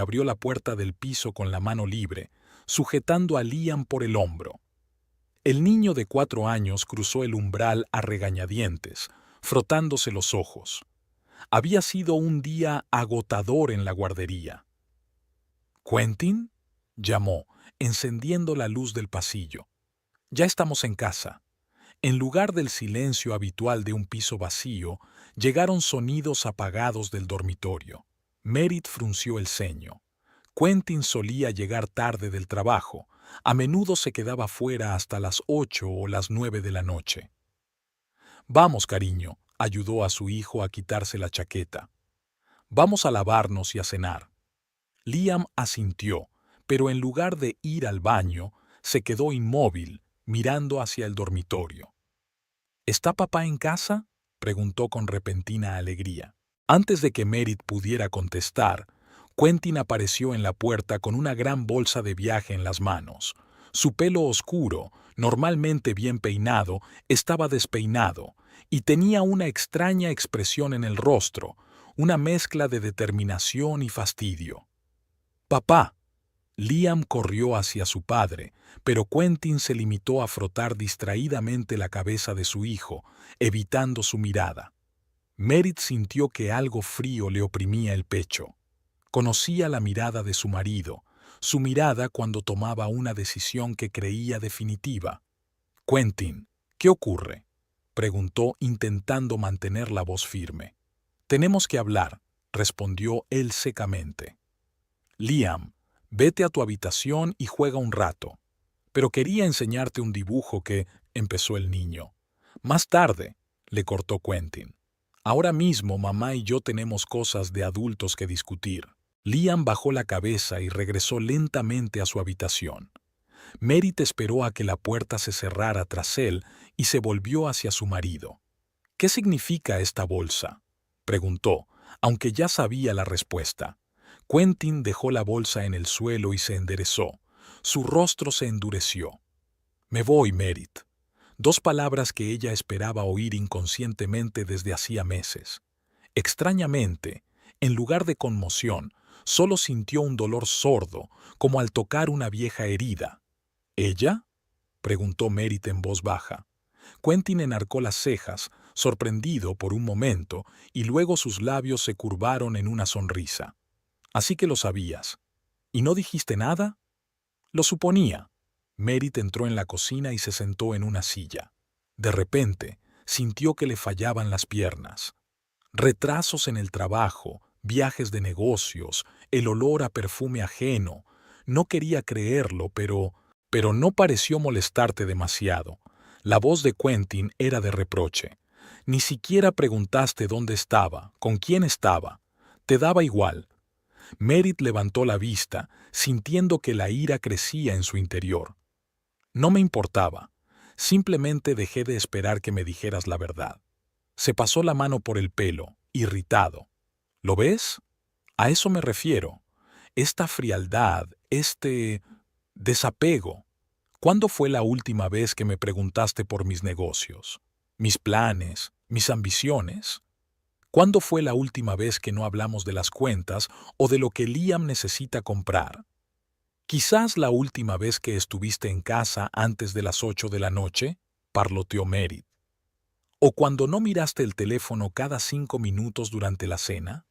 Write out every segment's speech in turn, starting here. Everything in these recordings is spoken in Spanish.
abrió la puerta del piso con la mano libre, sujetando a Liam por el hombro. El niño de 4 años cruzó el umbral a regañadientes, frotándose los ojos. Había sido un día agotador en la guardería. «¿Quentin?», llamó, encendiendo la luz del pasillo. «Ya estamos en casa». En lugar del silencio habitual de un piso vacío, llegaron sonidos apagados del dormitorio. Merit frunció el ceño. Quentin solía llegar tarde del trabajo. A menudo se quedaba fuera hasta las 8 o las 9 de la noche. «Vamos, cariño», ayudó a su hijo a quitarse la chaqueta. «Vamos a lavarnos y a cenar». Liam asintió, pero en lugar de ir al baño, se quedó inmóvil, mirando hacia el dormitorio. «¿Está papá en casa?», preguntó con repentina alegría. Antes de que Merit pudiera contestar, Quentin apareció en la puerta con una gran bolsa de viaje en las manos. Su pelo oscuro, normalmente bien peinado, estaba despeinado, y tenía una extraña expresión en el rostro, una mezcla de determinación y fastidio. «Papá». Liam corrió hacia su padre, pero Quentin se limitó a frotar distraídamente la cabeza de su hijo, evitando su mirada. Merit sintió que algo frío le oprimía el pecho. Conocía la mirada de su marido, su mirada cuando tomaba una decisión que creía definitiva. «Quentin, ¿qué ocurre?», preguntó intentando mantener la voz firme. «Tenemos que hablar», respondió él secamente. «Liam, vete a tu habitación y juega un rato». «Pero quería enseñarte un dibujo que», empezó el niño. «Más tarde», le cortó Quentin. «Ahora mismo mamá y yo tenemos cosas de adultos que discutir». Liam bajó la cabeza y regresó lentamente a su habitación. Merit esperó a que la puerta se cerrara tras él y se volvió hacia su marido. «¿Qué significa esta bolsa?», preguntó, aunque ya sabía la respuesta. Quentin dejó la bolsa en el suelo y se enderezó. Su rostro se endureció. «Me voy, Merit». 2 palabras que ella esperaba oír inconscientemente desde hacía meses. Extrañamente, en lugar de conmoción, solo sintió un dolor sordo, como al tocar una vieja herida. «¿Ella?», preguntó Merit en voz baja. Quentin enarcó las cejas, sorprendido por un momento, y luego sus labios se curvaron en una sonrisa. «Así que lo sabías. ¿Y no dijiste nada?». «Lo suponía». Merit entró en la cocina y se sentó en una silla. De repente, sintió que le fallaban las piernas. Retrasos en el trabajo, viajes de negocios, el olor a perfume ajeno. No quería creerlo, pero no pareció molestarte demasiado. La voz de Quentin era de reproche. «Ni siquiera preguntaste dónde estaba, con quién estaba. Te daba igual». Merit levantó la vista, sintiendo que la ira crecía en su interior. «No me importaba. Simplemente dejé de esperar que me dijeras la verdad». Se pasó la mano por el pelo, irritado. «¿Lo ves? A eso me refiero. Esta frialdad, este desapego. ¿Cuándo fue la última vez que me preguntaste por mis negocios, mis planes, mis ambiciones? ¿Cuándo fue la última vez que no hablamos de las cuentas o de lo que Liam necesita comprar? Quizás la última vez que estuviste en casa antes de las 8 de la noche», parloteó Merit. «¿O cuando no miraste el teléfono cada 5 minutos durante la cena?».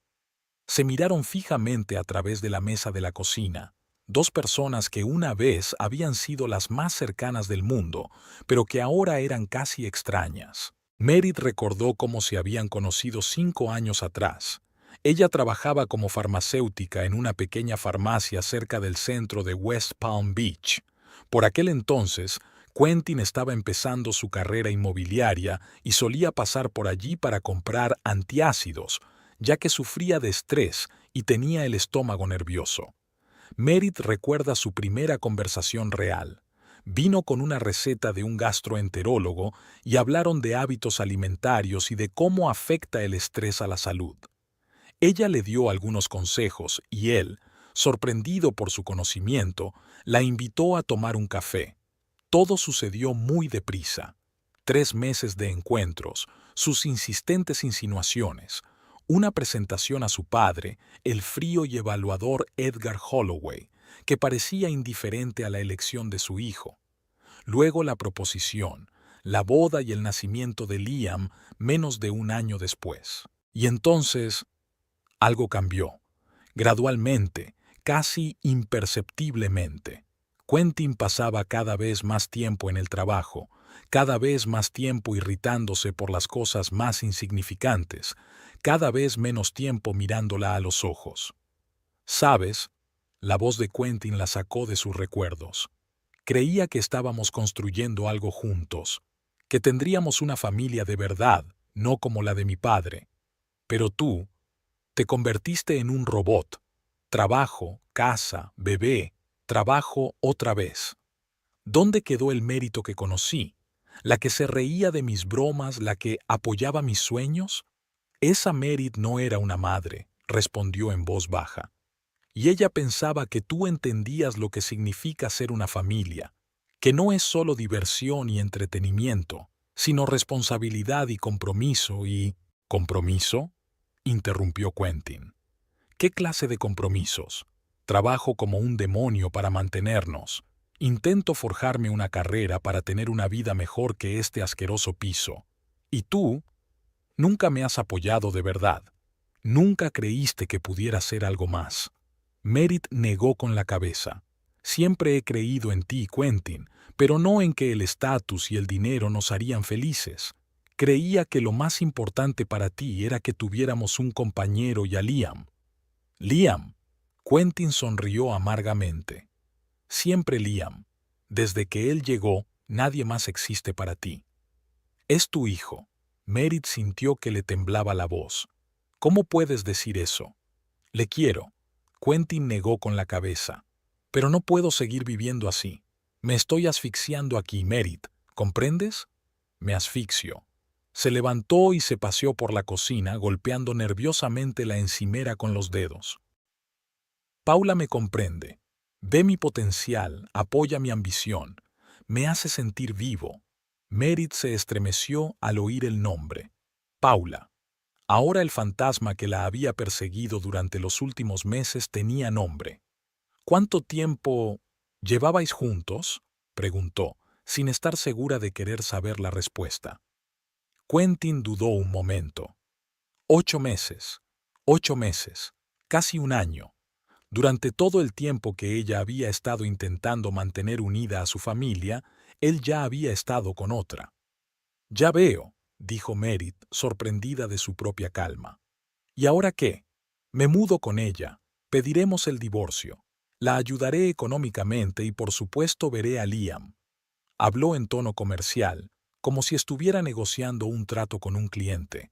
Se miraron fijamente a través de la mesa de la cocina, 2 personas que una vez habían sido las más cercanas del mundo, pero que ahora eran casi extrañas. Merit recordó cómo se habían conocido 5 años atrás. Ella trabajaba como farmacéutica en una pequeña farmacia cerca del centro de West Palm Beach. Por aquel entonces, Quentin estaba empezando su carrera inmobiliaria y solía pasar por allí para comprar antiácidos, ya que sufría de estrés y tenía el estómago nervioso. Merit recuerda su primera conversación real. Vino con una receta de un gastroenterólogo y hablaron de hábitos alimentarios y de cómo afecta el estrés a la salud. Ella le dio algunos consejos y él, sorprendido por su conocimiento, la invitó a tomar un café. Todo sucedió muy deprisa. 3 meses de encuentros, sus insistentes insinuaciones, una presentación a su padre, el frío y evaluador Edgar Holloway, que parecía indiferente a la elección de su hijo. Luego la proposición, la boda y el nacimiento de Liam menos de un año después. Y entonces, algo cambió. Gradualmente, casi imperceptiblemente. Quentin pasaba cada vez más tiempo en el trabajo, cada vez más tiempo irritándose por las cosas más insignificantes, cada vez menos tiempo mirándola a los ojos. ¿Sabes? La voz de Quentin la sacó de sus recuerdos. Creía que estábamos construyendo algo juntos, que tendríamos una familia de verdad, no como la de mi padre. Pero tú te convertiste en un robot. Trabajo, casa, bebé, trabajo otra vez. ¿Dónde quedó el mérito que conocí? ¿La que se reía de mis bromas, la que apoyaba mis sueños? Esa Merit no era una madre, respondió en voz baja. Y ella pensaba que tú entendías lo que significa ser una familia, que no es solo diversión y entretenimiento, sino responsabilidad y compromiso y... ¿Compromiso? Interrumpió Quentin. ¿Qué clase de compromisos? Trabajo como un demonio para mantenernos. Intento forjarme una carrera para tener una vida mejor que este asqueroso piso. Y tú, nunca me has apoyado de verdad. Nunca creíste que pudiera ser algo más. Merit negó con la cabeza. Siempre he creído en ti, Quentin, pero no en que el estatus y el dinero nos harían felices. Creía que lo más importante para ti era que tuviéramos un compañero y a Liam. Liam. Quentin sonrió amargamente. Siempre Liam. Desde que él llegó, nadie más existe para ti. Es tu hijo. Merit sintió que le temblaba la voz. ¿Cómo puedes decir eso? Le quiero. Quentin negó con la cabeza. Pero no puedo seguir viviendo así. Me estoy asfixiando aquí, Merit. ¿Comprendes? Me asfixio. Se levantó y se paseó por la cocina, golpeando nerviosamente la encimera con los dedos. Paula me comprende. Ve mi potencial, apoya mi ambición. Me hace sentir vivo. Merit se estremeció al oír el nombre. Paula. Ahora el fantasma que la había perseguido durante los últimos meses tenía nombre. ¿Cuánto tiempo llevabais juntos? Preguntó, sin estar segura de querer saber la respuesta. Quentin dudó un momento. 8 meses. 8 meses. Casi un año. Durante todo el tiempo que ella había estado intentando mantener unida a su familia, él ya había estado con otra. Ya veo, dijo Merit, sorprendida de su propia calma. ¿Y ahora qué? Me mudo con ella. Pediremos el divorcio. La ayudaré económicamente y por supuesto veré a Liam. Habló en tono comercial, como si estuviera negociando un trato con un cliente.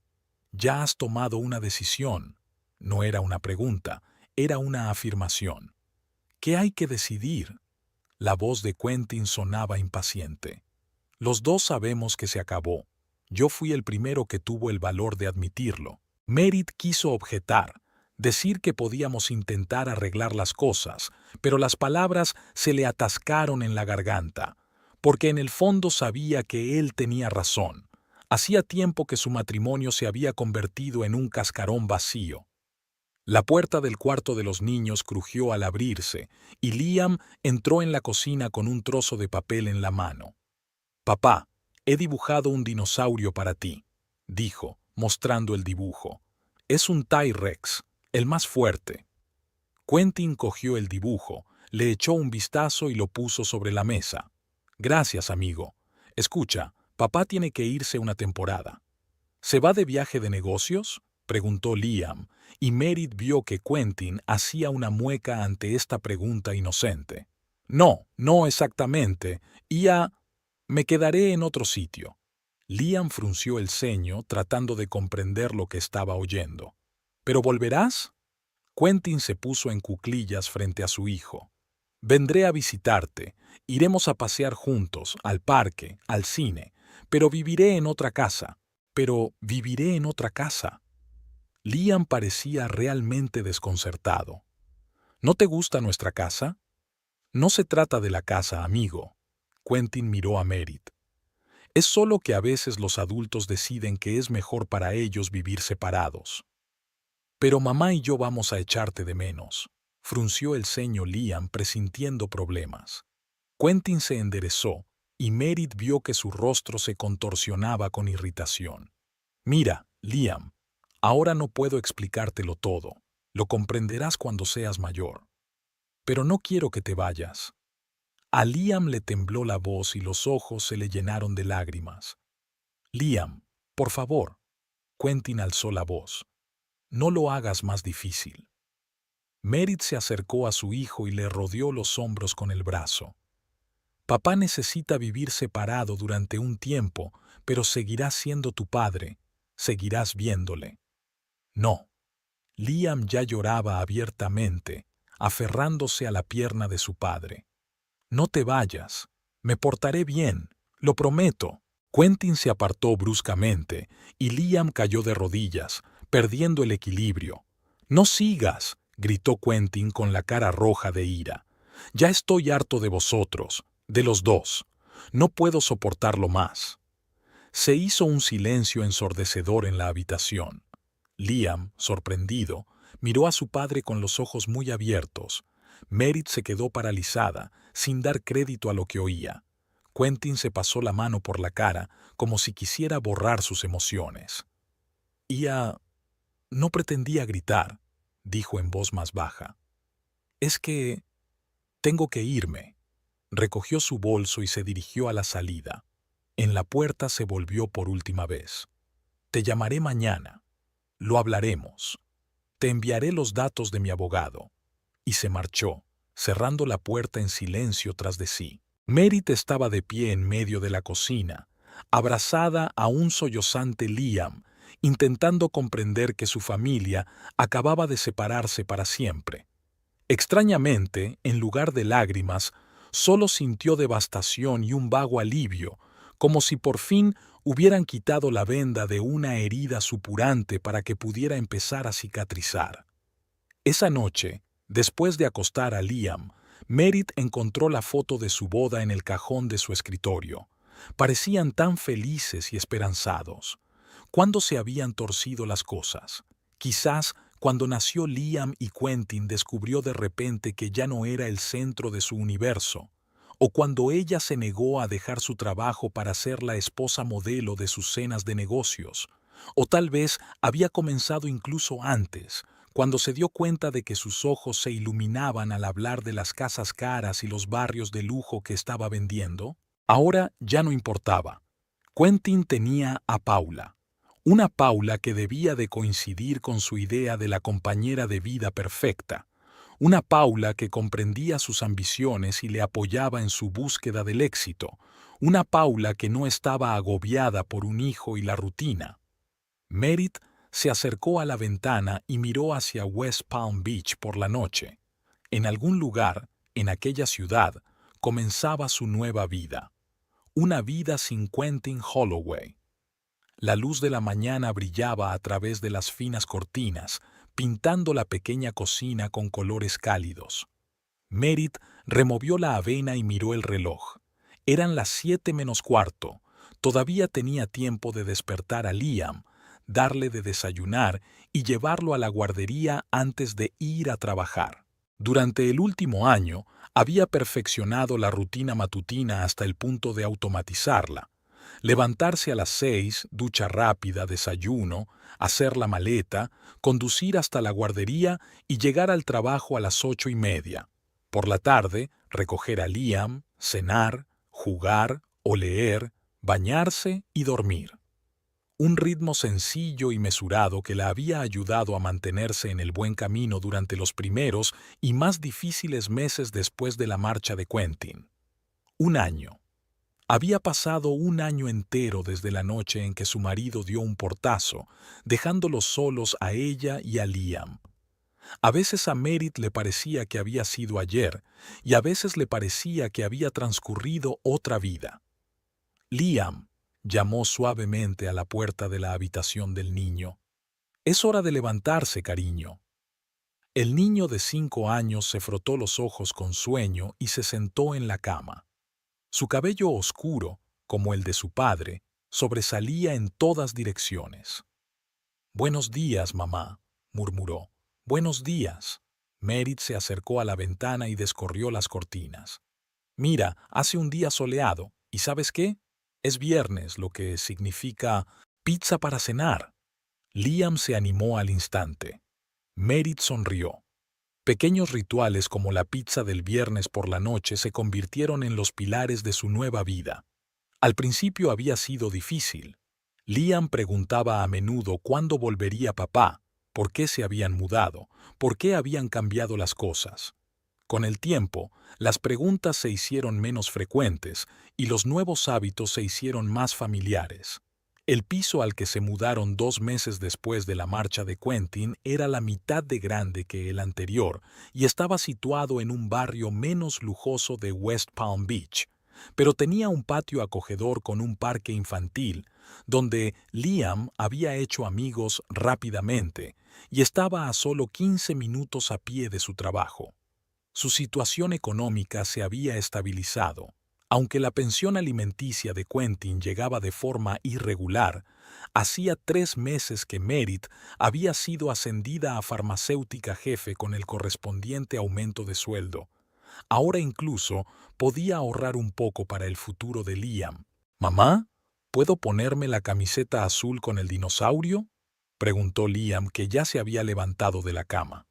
Ya has tomado una decisión. No era una pregunta, era una afirmación. ¿Qué hay que decidir? La voz de Quentin sonaba impaciente. Los dos sabemos que se acabó. Yo fui el primero que tuvo el valor de admitirlo. Merit quiso objetar, decir que podíamos intentar arreglar las cosas, pero las palabras se le atascaron en la garganta, porque en el fondo sabía que él tenía razón. Hacía tiempo que su matrimonio se había convertido en un cascarón vacío. La puerta del cuarto de los niños crujió al abrirse, y Liam entró en la cocina con un trozo de papel en la mano. «Papá, he dibujado un dinosaurio para ti», dijo, mostrando el dibujo. «Es un T-Rex, el más fuerte». Quentin cogió el dibujo, le echó un vistazo y lo puso sobre la mesa. «Gracias, amigo. Escucha, papá tiene que irse una temporada». «¿Se va de viaje de negocios?», preguntó Liam, y Merit vio que Quentin hacía una mueca ante esta pregunta inocente. «No, no exactamente. Me quedaré en otro sitio». Liam frunció el ceño tratando de comprender lo que estaba oyendo. «¿Pero volverás?» Quentin se puso en cuclillas frente a su hijo. «Vendré a visitarte. Iremos a pasear juntos, al parque, al cine. Pero viviré en otra casa. Pero viviré en otra casa». Liam parecía realmente desconcertado. «¿No te gusta nuestra casa?» «No se trata de la casa, amigo». Quentin miró a Merit. «Es solo que a veces los adultos deciden que es mejor para ellos vivir separados». Pero mamá y yo vamos a echarte de menos. Frunció el ceño Liam presintiendo problemas. Quentin se enderezó y Merit vio que su rostro se contorsionaba con irritación. Mira, Liam, ahora no puedo explicártelo todo. Lo comprenderás cuando seas mayor. Pero no quiero que te vayas. A Liam le tembló la voz y los ojos se le llenaron de lágrimas. Liam, por favor. Quentin alzó la voz. No lo hagas más difícil. Merit se acercó a su hijo y le rodeó los hombros con el brazo. Papá necesita vivir separado durante un tiempo, pero seguirás siendo tu padre, seguirás viéndole. No. Liam ya lloraba abiertamente, aferrándose a la pierna de su padre. No te vayas. Me portaré bien, lo prometo. Quentin se apartó bruscamente y Liam cayó de rodillas, perdiendo el equilibrio. No sigas, gritó Quentin con la cara roja de ira. Ya estoy harto de vosotros, de los dos. No puedo soportarlo más. Se hizo un silencio ensordecedor en la habitación. Liam, sorprendido, miró a su padre con los ojos muy abiertos. Merit se quedó paralizada, sin dar crédito a lo que oía. Quentin se pasó la mano por la cara, como si quisiera borrar sus emociones. No pretendía gritar, dijo en voz más baja. Es que tengo que irme. Recogió su bolso y se dirigió a la salida. En la puerta se volvió por última vez. Te llamaré mañana. Lo hablaremos. Te enviaré los datos de mi abogado. Y se marchó, cerrando la puerta en silencio tras de sí. Merit estaba de pie en medio de la cocina, abrazada a un sollozante Liam, intentando comprender que su familia acababa de separarse para siempre. Extrañamente, en lugar de lágrimas, solo sintió devastación y un vago alivio, como si por fin hubieran quitado la venda de una herida supurante para que pudiera empezar a cicatrizar. Esa noche, después de acostar a Liam, Merit encontró la foto de su boda en el cajón de su escritorio. Parecían tan felices y esperanzados. ¿Cuándo se habían torcido las cosas? Quizás cuando nació Liam y Quentin descubrió de repente que ya no era el centro de su universo, o cuando ella se negó a dejar su trabajo para ser la esposa modelo de sus cenas de negocios, o tal vez había comenzado incluso antes, cuando se dio cuenta de que sus ojos se iluminaban al hablar de las casas caras y los barrios de lujo que estaba vendiendo. Ahora ya no importaba. Quentin tenía a Paula. Una Paula que debía de coincidir con su idea de la compañera de vida perfecta. Una Paula que comprendía sus ambiciones y le apoyaba en su búsqueda del éxito. Una Paula que no estaba agobiada por un hijo y la rutina. Merit se acercó a la ventana y miró hacia West Palm Beach por la noche. En algún lugar, en aquella ciudad, comenzaba su nueva vida. Una vida sin Quentin Holloway. La luz de la mañana brillaba a través de las finas cortinas, pintando la pequeña cocina con colores cálidos. Merit removió la avena y miró el reloj. Eran las 7 menos cuarto. Todavía tenía tiempo de despertar a Liam, darle de desayunar y llevarlo a la guardería antes de ir a trabajar. Durante el último año, había perfeccionado la rutina matutina hasta el punto de automatizarla. Levantarse a las 6, ducha rápida, desayuno, hacer la maleta, conducir hasta la guardería y llegar al trabajo a las 8:30. Por la tarde, recoger a Liam, cenar, jugar o leer, bañarse y dormir. Un ritmo sencillo y mesurado que la había ayudado a mantenerse en el buen camino durante los primeros y más difíciles meses después de la marcha de Quentin. Un año. Había pasado un año entero desde la noche en que su marido dio un portazo, dejándolos solos a ella y a Liam. A veces a Merit le parecía que había sido ayer, y a veces le parecía que había transcurrido otra vida. Liam llamó suavemente a la puerta de la habitación del niño. «Es hora de levantarse, cariño». El niño de 5 años se frotó los ojos con sueño y se sentó en la cama. Su cabello oscuro, como el de su padre, sobresalía en todas direcciones. «Buenos días, mamá», murmuró. «Buenos días». Merit se acercó a la ventana y descorrió las cortinas. «Mira, hace un día soleado, ¿y sabes qué? Es viernes, lo que significa pizza para cenar». Liam se animó al instante. Merit sonrió. Pequeños rituales como la pizza del viernes por la noche se convirtieron en los pilares de su nueva vida. Al principio había sido difícil. Liam preguntaba a menudo cuándo volvería papá, por qué se habían mudado, por qué habían cambiado las cosas. Con el tiempo, las preguntas se hicieron menos frecuentes y los nuevos hábitos se hicieron más familiares. El piso al que se mudaron 2 meses después de la marcha de Quentin era la mitad de grande que el anterior y estaba situado en un barrio menos lujoso de West Palm Beach, pero tenía un patio acogedor con un parque infantil, donde Liam había hecho amigos rápidamente y estaba a solo 15 minutos a pie de su trabajo. Su situación económica se había estabilizado. Aunque la pensión alimenticia de Quentin llegaba de forma irregular, hacía 3 meses que Merit había sido ascendida a farmacéutica jefe con el correspondiente aumento de sueldo. Ahora incluso podía ahorrar un poco para el futuro de Liam. «Mamá, ¿puedo ponerme la camiseta azul con el dinosaurio?», preguntó Liam, que ya se había levantado de la cama.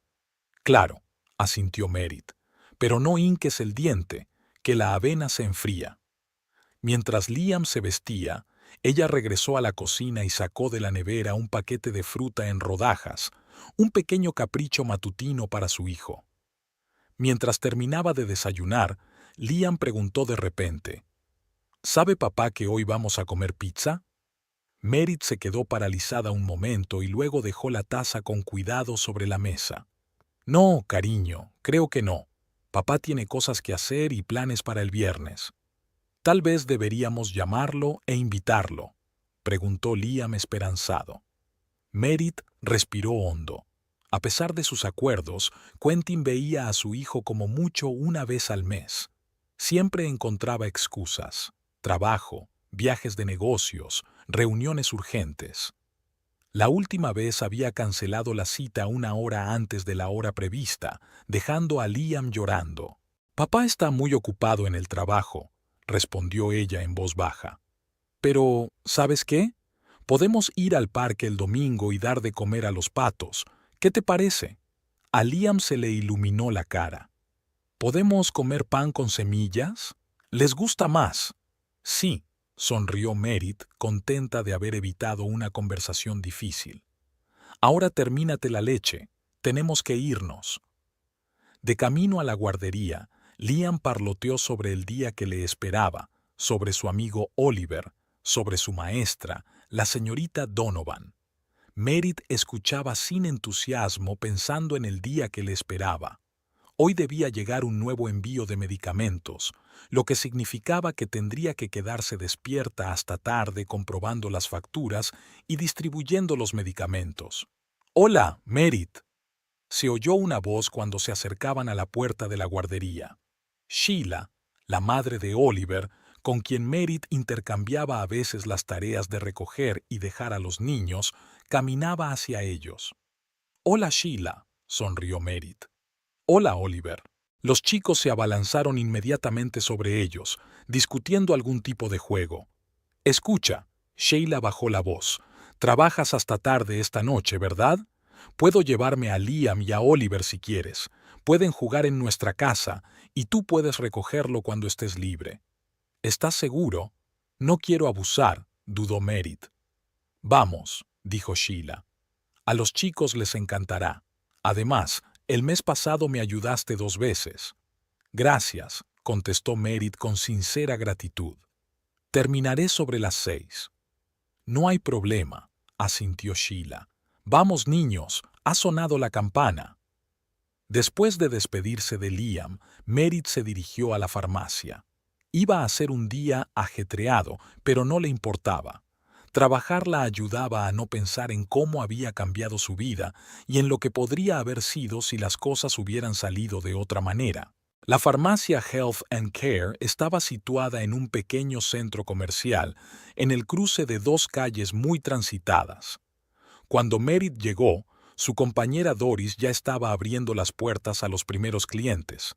«Claro», asintió Merit, «pero no hinques el diente, que la avena se enfría». Mientras Liam se vestía, ella regresó a la cocina y sacó de la nevera un paquete de fruta en rodajas, un pequeño capricho matutino para su hijo. Mientras terminaba de desayunar, Liam preguntó de repente, «¿Sabe papá que hoy vamos a comer pizza?». Merit se quedó paralizada un momento y luego dejó la taza con cuidado sobre la mesa. «No, cariño, creo que no. Papá tiene cosas que hacer y planes para el viernes». «Tal vez deberíamos llamarlo e invitarlo», preguntó Liam esperanzado. Merit respiró hondo. A pesar de sus acuerdos, Quentin veía a su hijo como mucho una vez al mes. Siempre encontraba excusas: trabajo, viajes de negocios, reuniones urgentes. La última vez había cancelado la cita 1 hora antes de la hora prevista, dejando a Liam llorando. «Papá está muy ocupado en el trabajo», respondió ella en voz baja. «Pero, ¿sabes qué? Podemos ir al parque el domingo y dar de comer a los patos. ¿Qué te parece?». A Liam se le iluminó la cara. «¿Podemos comer pan con semillas? ¿Les gusta más?». «Sí», sonrió Merit, contenta de haber evitado una conversación difícil. «Ahora termínate la leche. Tenemos que irnos». De camino a la guardería, Liam parloteó sobre el día que le esperaba, sobre su amigo Oliver, sobre su maestra, la señorita Donovan. Merit escuchaba sin entusiasmo, pensando en el día que le esperaba. Hoy debía llegar un nuevo envío de medicamentos, lo que significaba que tendría que quedarse despierta hasta tarde comprobando las facturas y distribuyendo los medicamentos. «Hola, Merit», se oyó una voz cuando se acercaban a la puerta de la guardería. Sheila, la madre de Oliver, con quien Merit intercambiaba a veces las tareas de recoger y dejar a los niños, caminaba hacia ellos. «Hola, Sheila», sonrió Merit. «Hola, Oliver». Los chicos se abalanzaron inmediatamente sobre ellos, discutiendo algún tipo de juego. «Escucha», Sheila bajó la voz, «trabajas hasta tarde esta noche, ¿verdad? Puedo llevarme a Liam y a Oliver si quieres. Pueden jugar en nuestra casa y tú puedes recogerlo cuando estés libre». «¿Estás seguro?» «No quiero abusar», dudó Merit. «Vamos», dijo Sheila. «A los chicos les encantará. Además, el mes pasado me ayudaste 2 veces». «Gracias», contestó Merit con sincera gratitud. «Terminaré sobre las 6». «No hay problema», asintió Sheila. «Vamos, niños, ha sonado la campana». Después de despedirse de Liam, Merit se dirigió a la farmacia. Iba a ser un día ajetreado, pero no le importaba. Trabajar la ayudaba a no pensar en cómo había cambiado su vida y en lo que podría haber sido si las cosas hubieran salido de otra manera. La farmacia Health and Care estaba situada en un pequeño centro comercial, en el cruce de 2 calles muy transitadas. Cuando Merit llegó, Su compañera Doris ya estaba abriendo las puertas a los primeros clientes.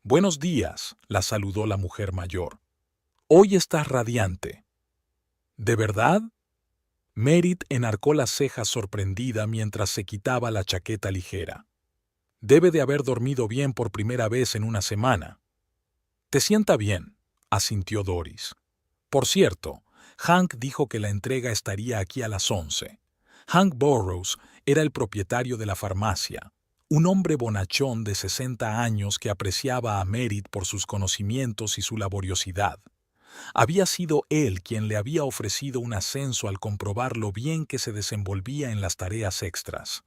«Buenos días», la saludó la mujer mayor. «Hoy estás radiante». «¿De verdad?». Merit enarcó las cejas sorprendida mientras se quitaba la chaqueta ligera. «Debe de haber dormido bien por primera vez en una semana». «Te sienta bien», asintió Doris. «Por cierto, Hank dijo que la entrega estaría aquí a las 11. Hank Burroughs era el propietario de la farmacia, un hombre bonachón de 60 años que apreciaba a Merit por sus conocimientos y su laboriosidad. Había sido él quien le había ofrecido un ascenso al comprobar lo bien que se desenvolvía en las tareas extras.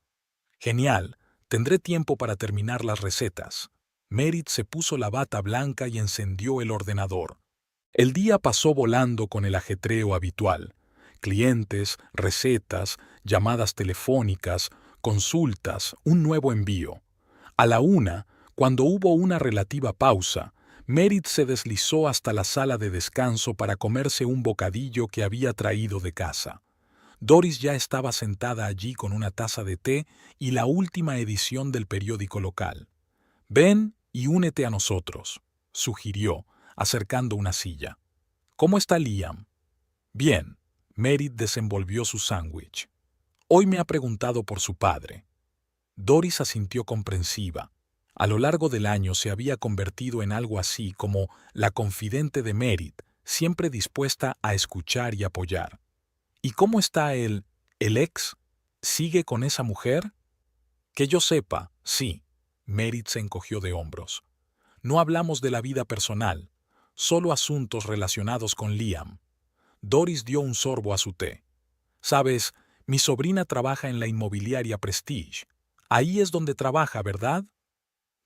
«Genial, tendré tiempo para terminar las recetas». Merit se puso la bata blanca y encendió el ordenador. El día pasó volando con el ajetreo habitual. Clientes, recetas, llamadas telefónicas, consultas, un nuevo envío. A la 1, cuando hubo una relativa pausa, Merit se deslizó hasta la sala de descanso para comerse un bocadillo que había traído de casa. Doris ya estaba sentada allí con una taza de té y la última edición del periódico local. «Ven y únete a nosotros», sugirió, acercando una silla. «¿Cómo está Liam?». «Bien». Merit desenvolvió su sándwich. «Hoy me ha preguntado por su padre». Doris asintió comprensiva. A lo largo del año se había convertido en algo así como la confidente de Merit, siempre dispuesta a escuchar y apoyar. «¿Y cómo está el ex? ¿Sigue con esa mujer?». «Que yo sepa, sí». Merit se encogió de hombros. «No hablamos de la vida personal, solo asuntos relacionados con Liam». Doris dio un sorbo a su té. «Sabes, mi sobrina trabaja en la inmobiliaria Prestige. Ahí es donde trabaja, ¿verdad?».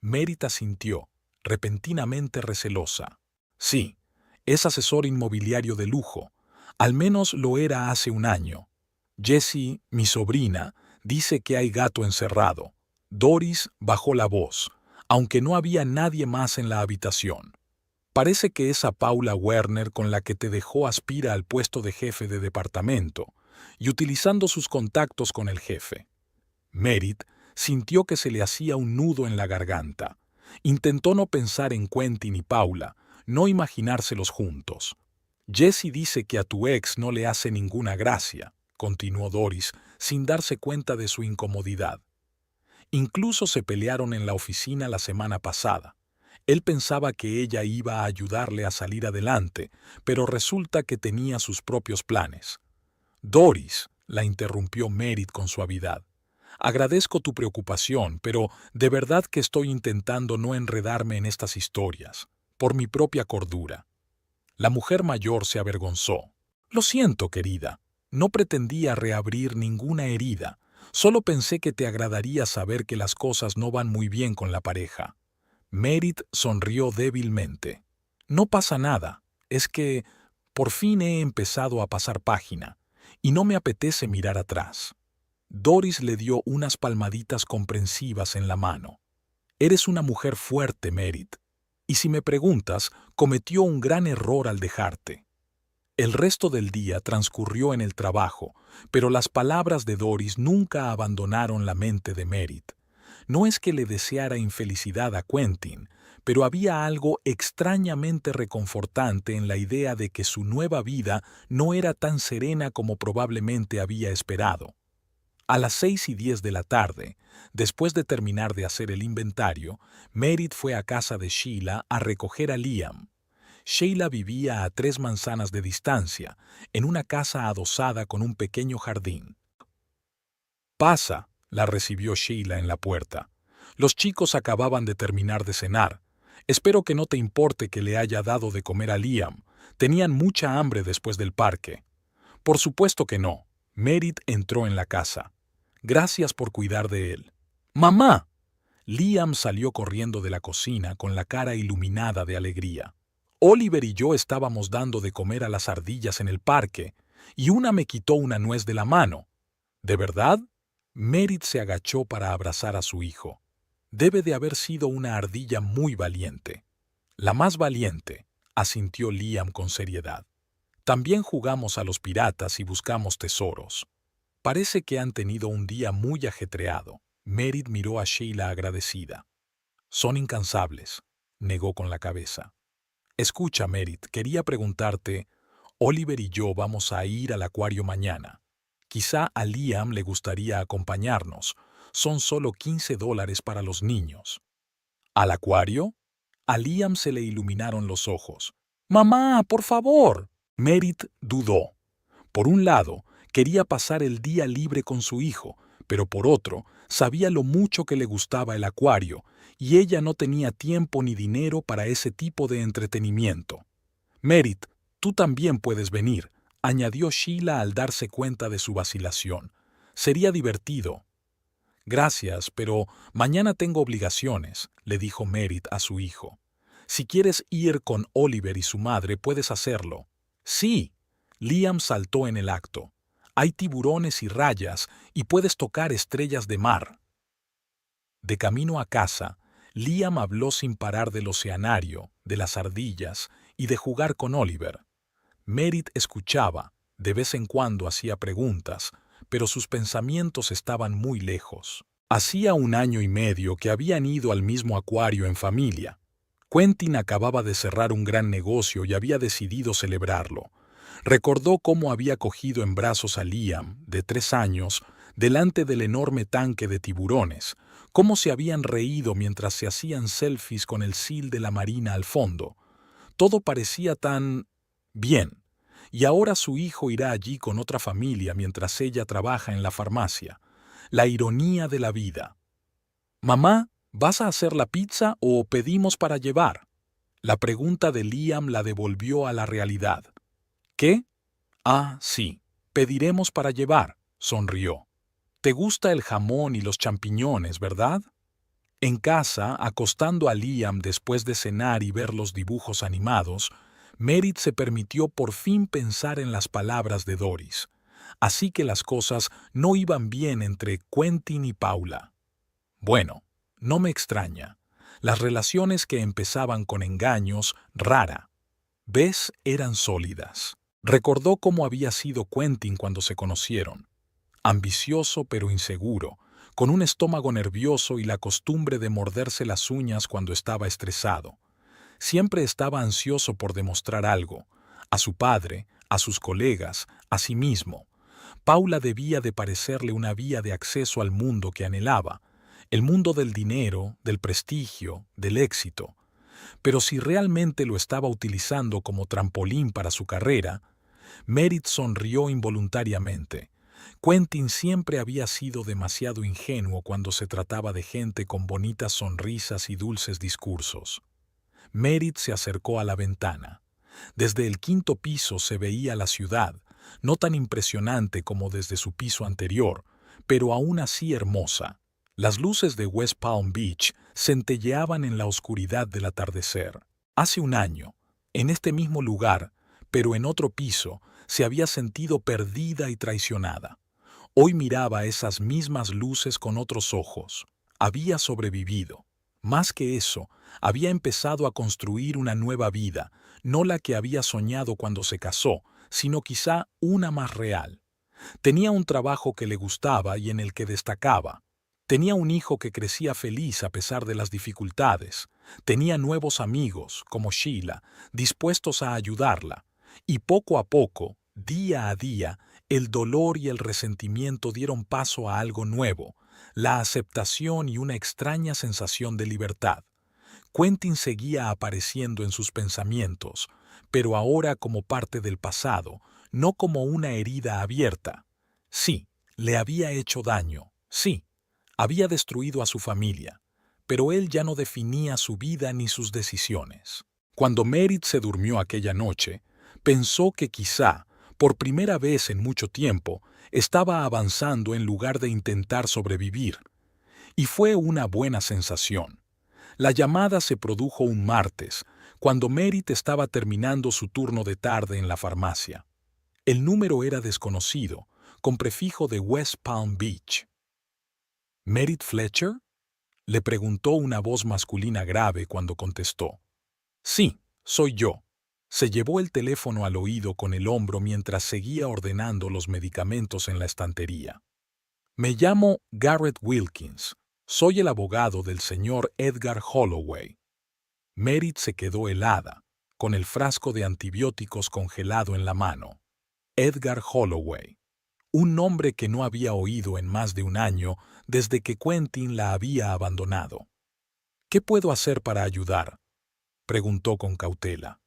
Merit asintió, repentinamente recelosa. «Sí, es asesor inmobiliario de lujo. Al menos lo era hace un año. Jessie, mi sobrina, dice que hay gato encerrado». Doris bajó la voz, aunque no había nadie más en la habitación. «Parece que esa Paula Werner con la que te dejó aspira al puesto de jefe de departamento, y utilizando sus contactos con el jefe». Merit sintió que se le hacía un nudo en la garganta. Intentó no pensar en Quentin y Paula, no imaginárselos juntos. «Jessie dice que a tu ex no le hace ninguna gracia», continuó Doris, sin darse cuenta de su incomodidad. «Incluso se pelearon en la oficina la semana pasada. Él pensaba que ella iba a ayudarle a salir adelante, pero resulta que tenía sus propios planes». «Doris», la interrumpió Merit con suavidad, «agradezco tu preocupación, pero de verdad que estoy intentando no enredarme en estas historias, por mi propia cordura». La mujer mayor se avergonzó. «Lo siento, querida. No pretendía reabrir ninguna herida. Solo pensé que te agradaría saber que las cosas no van muy bien con la pareja». Merit sonrió débilmente. «No pasa nada. Es que por fin he empezado a pasar página, y no me apetece mirar atrás». Doris le dio unas palmaditas comprensivas en la mano. «Eres una mujer fuerte, Merit. Y si me preguntas, cometió un gran error al dejarte». El resto del día transcurrió en el trabajo, pero las palabras de Doris nunca abandonaron la mente de Merit. No es que le deseara infelicidad a Quentin, pero había algo extrañamente reconfortante en la idea de que su nueva vida no era tan serena como probablemente había esperado. A las 6:10 de la tarde, después de terminar de hacer el inventario, Merit fue a casa de Sheila a recoger a Liam. Sheila vivía a 3 manzanas de distancia, en una casa adosada con un pequeño jardín. «Pasa», la recibió Sheila en la puerta. «Los chicos acababan de terminar de cenar. Espero que no te importe que le haya dado de comer a Liam. Tenían mucha hambre después del parque». «Por supuesto que no». Merit entró en la casa. «Gracias por cuidar de él». «¡Mamá!». Liam salió corriendo de la cocina con la cara iluminada de alegría. «Oliver y yo estábamos dando de comer a las ardillas en el parque, y una me quitó una nuez de la mano». «¿De verdad?». Merit se agachó para abrazar a su hijo. «Debe de haber sido una ardilla muy valiente». «La más valiente», asintió Liam con seriedad. «También jugamos a los piratas y buscamos tesoros». Parece que han tenido un día muy ajetreado. Merit miró a Sheila agradecida. Son incansables, negó con la cabeza. Escucha, Merit, quería preguntarte, Oliver y yo vamos a ir al acuario mañana. Quizá a Liam le gustaría acompañarnos. Son solo $15 para los niños. ¿Al acuario? A Liam se le iluminaron los ojos. ¡Mamá, por favor! Merit dudó. Por un lado, quería pasar el día libre con su hijo, pero por otro, sabía lo mucho que le gustaba el acuario, y ella no tenía tiempo ni dinero para ese tipo de entretenimiento. Merit, tú también puedes venir, añadió Sheila al darse cuenta de su vacilación. Sería divertido. Gracias, pero mañana tengo obligaciones, le dijo Merit a su hijo. Si quieres ir con Oliver y su madre, puedes hacerlo. Sí. Liam saltó en el acto. Hay tiburones y rayas, y puedes tocar estrellas de mar. De camino a casa, Liam habló sin parar del oceanario, de las ardillas y de jugar con Oliver. Merit escuchaba, de vez en cuando hacía preguntas, pero sus pensamientos estaban muy lejos. Hacía 1 año y medio que habían ido al mismo acuario en familia. Quentin acababa de cerrar un gran negocio y había decidido celebrarlo. Recordó cómo había cogido en brazos a Liam, de 3 años, delante del enorme tanque de tiburones, cómo se habían reído mientras se hacían selfies con el SEAL de la Marina al fondo. Todo parecía tan bien. Y ahora su hijo irá allí con otra familia mientras ella trabaja en la farmacia. La ironía de la vida. Mamá, ¿vas a hacer la pizza o pedimos para llevar? La pregunta de Liam la devolvió a la realidad. ¿Qué? Ah, sí. Pediremos para llevar, sonrió. Te gusta el jamón y los champiñones, ¿verdad? En casa, acostando a Liam después de cenar y ver los dibujos animados, Merit se permitió por fin pensar en las palabras de Doris. Así que las cosas no iban bien entre Quentin y Paula. Bueno, no me extraña. Las relaciones que empezaban con engaños, rara. ¿Ves? Eran sólidas. Recordó cómo había sido Quentin cuando se conocieron. Ambicioso pero inseguro, con un estómago nervioso y la costumbre de morderse las uñas cuando estaba estresado. Siempre estaba ansioso por demostrar algo, a su padre, a sus colegas, a sí mismo. Paula debía de parecerle una vía de acceso al mundo que anhelaba, el mundo del dinero, del prestigio, del éxito. Pero si realmente lo estaba utilizando como trampolín para su carrera, Merit sonrió involuntariamente. Quentin siempre había sido demasiado ingenuo cuando se trataba de gente con bonitas sonrisas y dulces discursos. Merit se acercó a la ventana. Desde el 5.º piso se veía la ciudad, no tan impresionante como desde su piso anterior, pero aún así hermosa. Las luces de West Palm Beach centelleaban en la oscuridad del atardecer. Hace 1 año, en este mismo lugar, pero en otro piso, se había sentido perdida y traicionada. Hoy miraba esas mismas luces con otros ojos. Había sobrevivido. Más que eso, había empezado a construir una nueva vida, no la que había soñado cuando se casó, sino quizá una más real. Tenía un trabajo que le gustaba y en el que destacaba. Tenía un hijo que crecía feliz a pesar de las dificultades. Tenía nuevos amigos, como Sheila, dispuestos a ayudarla. Y poco a poco, día a día, el dolor y el resentimiento dieron paso a algo nuevo, la aceptación y una extraña sensación de libertad. Quentin seguía apareciendo en sus pensamientos, pero ahora como parte del pasado, no como una herida abierta. Sí, le había hecho daño, sí, había destruido a su familia, pero él ya no definía su vida ni sus decisiones. Cuando Merit se durmió aquella noche, pensó que quizá, por primera vez en mucho tiempo, estaba avanzando en lugar de intentar sobrevivir. Y fue una buena sensación. La llamada se produjo un martes, cuando Merit estaba terminando su turno de tarde en la farmacia. El número era desconocido, con prefijo de West Palm Beach. ¿Merit Fletcher? Le preguntó una voz masculina grave cuando contestó. Sí, soy yo. Se llevó el teléfono al oído con el hombro mientras seguía ordenando los medicamentos en la estantería. Me llamo Garrett Wilkins. Soy el abogado del señor Edgar Holloway. Merit se quedó helada, con el frasco de antibióticos congelado en la mano. Edgar Holloway. Un nombre que no había oído en más de un año desde que Quentin la había abandonado. ¿Qué puedo hacer para ayudar?, preguntó con cautela.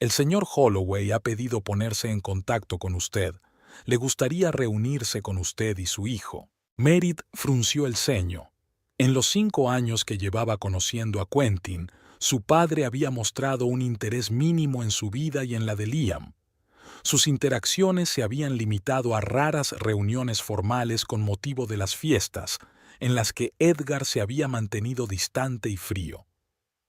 El señor Holloway ha pedido ponerse en contacto con usted. Le gustaría reunirse con usted y su hijo. Merit frunció el ceño. En los 5 años que llevaba conociendo a Quentin, su padre había mostrado un interés mínimo en su vida y en la de Liam. Sus interacciones se habían limitado a raras reuniones formales con motivo de las fiestas, en las que Edgar se había mantenido distante y frío.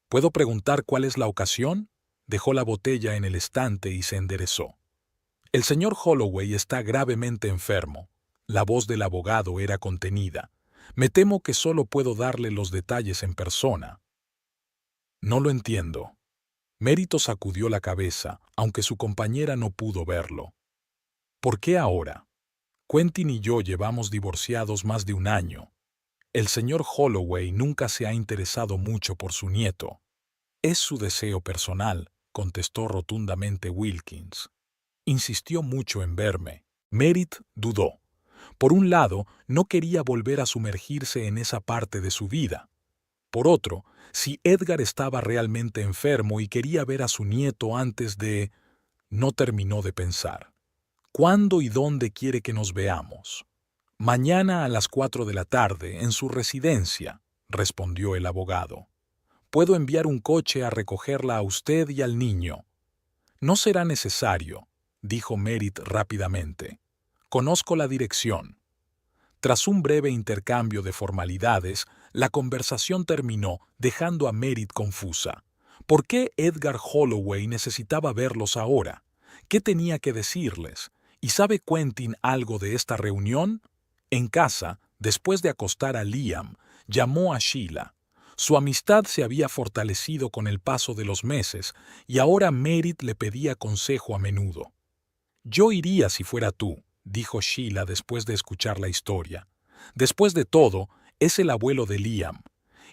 ¿Puedo preguntar cuál es la ocasión? Dejó la botella en el estante y se enderezó. El señor Holloway está gravemente enfermo. La voz del abogado era contenida. Me temo que solo puedo darle los detalles en persona. No lo entiendo. Mérito sacudió la cabeza, aunque su compañera no pudo verlo. ¿Por qué ahora? Quentin y yo llevamos divorciados más de un año. El señor Holloway nunca se ha interesado mucho por su nieto. Es su deseo personal, contestó rotundamente Wilkins. Insistió mucho en verme. Merit dudó. Por un lado, no quería volver a sumergirse en esa parte de su vida. Por otro, si Edgar estaba realmente enfermo y quería ver a su nieto antes de... No terminó de pensar. ¿Cuándo y dónde quiere que nos veamos? Mañana a las 4 de la tarde, en su residencia, respondió el abogado. Puedo enviar un coche a recogerla a usted y al niño. No será necesario, dijo Merit rápidamente. Conozco la dirección. Tras un breve intercambio de formalidades, la conversación terminó dejando a Merit confusa. ¿Por qué Edgar Holloway necesitaba verlos ahora? ¿Qué tenía que decirles? ¿Y sabe Quentin algo de esta reunión? En casa, después de acostar a Liam, llamó a Sheila. Su amistad se había fortalecido con el paso de los meses y ahora Merit le pedía consejo a menudo. Yo iría si fuera tú, dijo Sheila después de escuchar la historia. Después de todo, es el abuelo de Liam.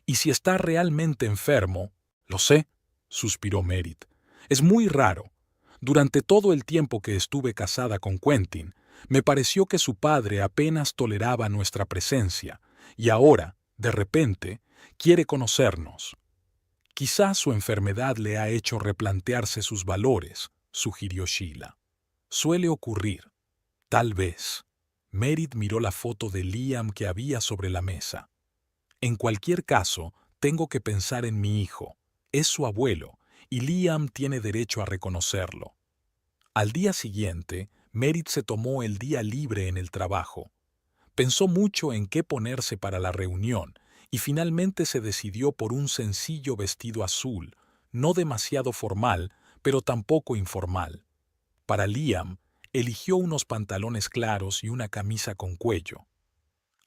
Y si está realmente enfermo... Lo sé, suspiró Merit. Es muy raro. Durante todo el tiempo que estuve casada con Quentin, me pareció que su padre apenas toleraba nuestra presencia, y ahora, de repente, quiere conocernos. Quizás su enfermedad le ha hecho replantearse sus valores, sugirió Sheila. Suele ocurrir. Tal vez. Merit miró la foto de Liam que había sobre la mesa. En cualquier caso, tengo que pensar en mi hijo. Es su abuelo, y Liam tiene derecho a reconocerlo. Al día siguiente, Merit se tomó el día libre en el trabajo. Pensó mucho en qué ponerse para la reunión, y finalmente se decidió por un sencillo vestido azul, no demasiado formal, pero tampoco informal. Para Liam, eligió unos pantalones claros y una camisa con cuello.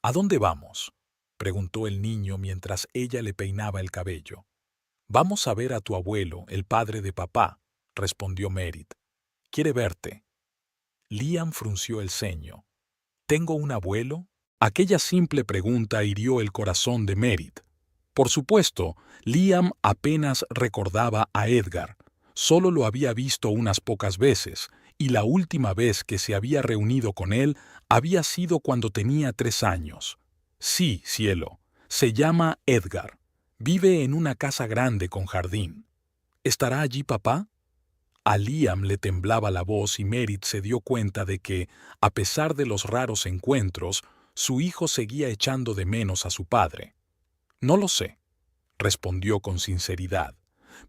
¿A dónde vamos?, preguntó el niño mientras ella le peinaba el cabello. Vamos a ver a tu abuelo, el padre de papá, respondió Merit. Quiere verte. Liam frunció el ceño. ¿Tengo un abuelo? Aquella simple pregunta hirió el corazón de Merit. Por supuesto, Liam apenas recordaba a Edgar. Solo lo había visto unas pocas veces, y la última vez que se había reunido con él había sido cuando tenía 3 años. Sí, cielo, se llama Edgar. Vive en una casa grande con jardín. ¿Estará allí papá? A Liam le temblaba la voz y Merit se dio cuenta de que, a pesar de los raros encuentros, su hijo seguía echando de menos a su padre. No lo sé, respondió con sinceridad,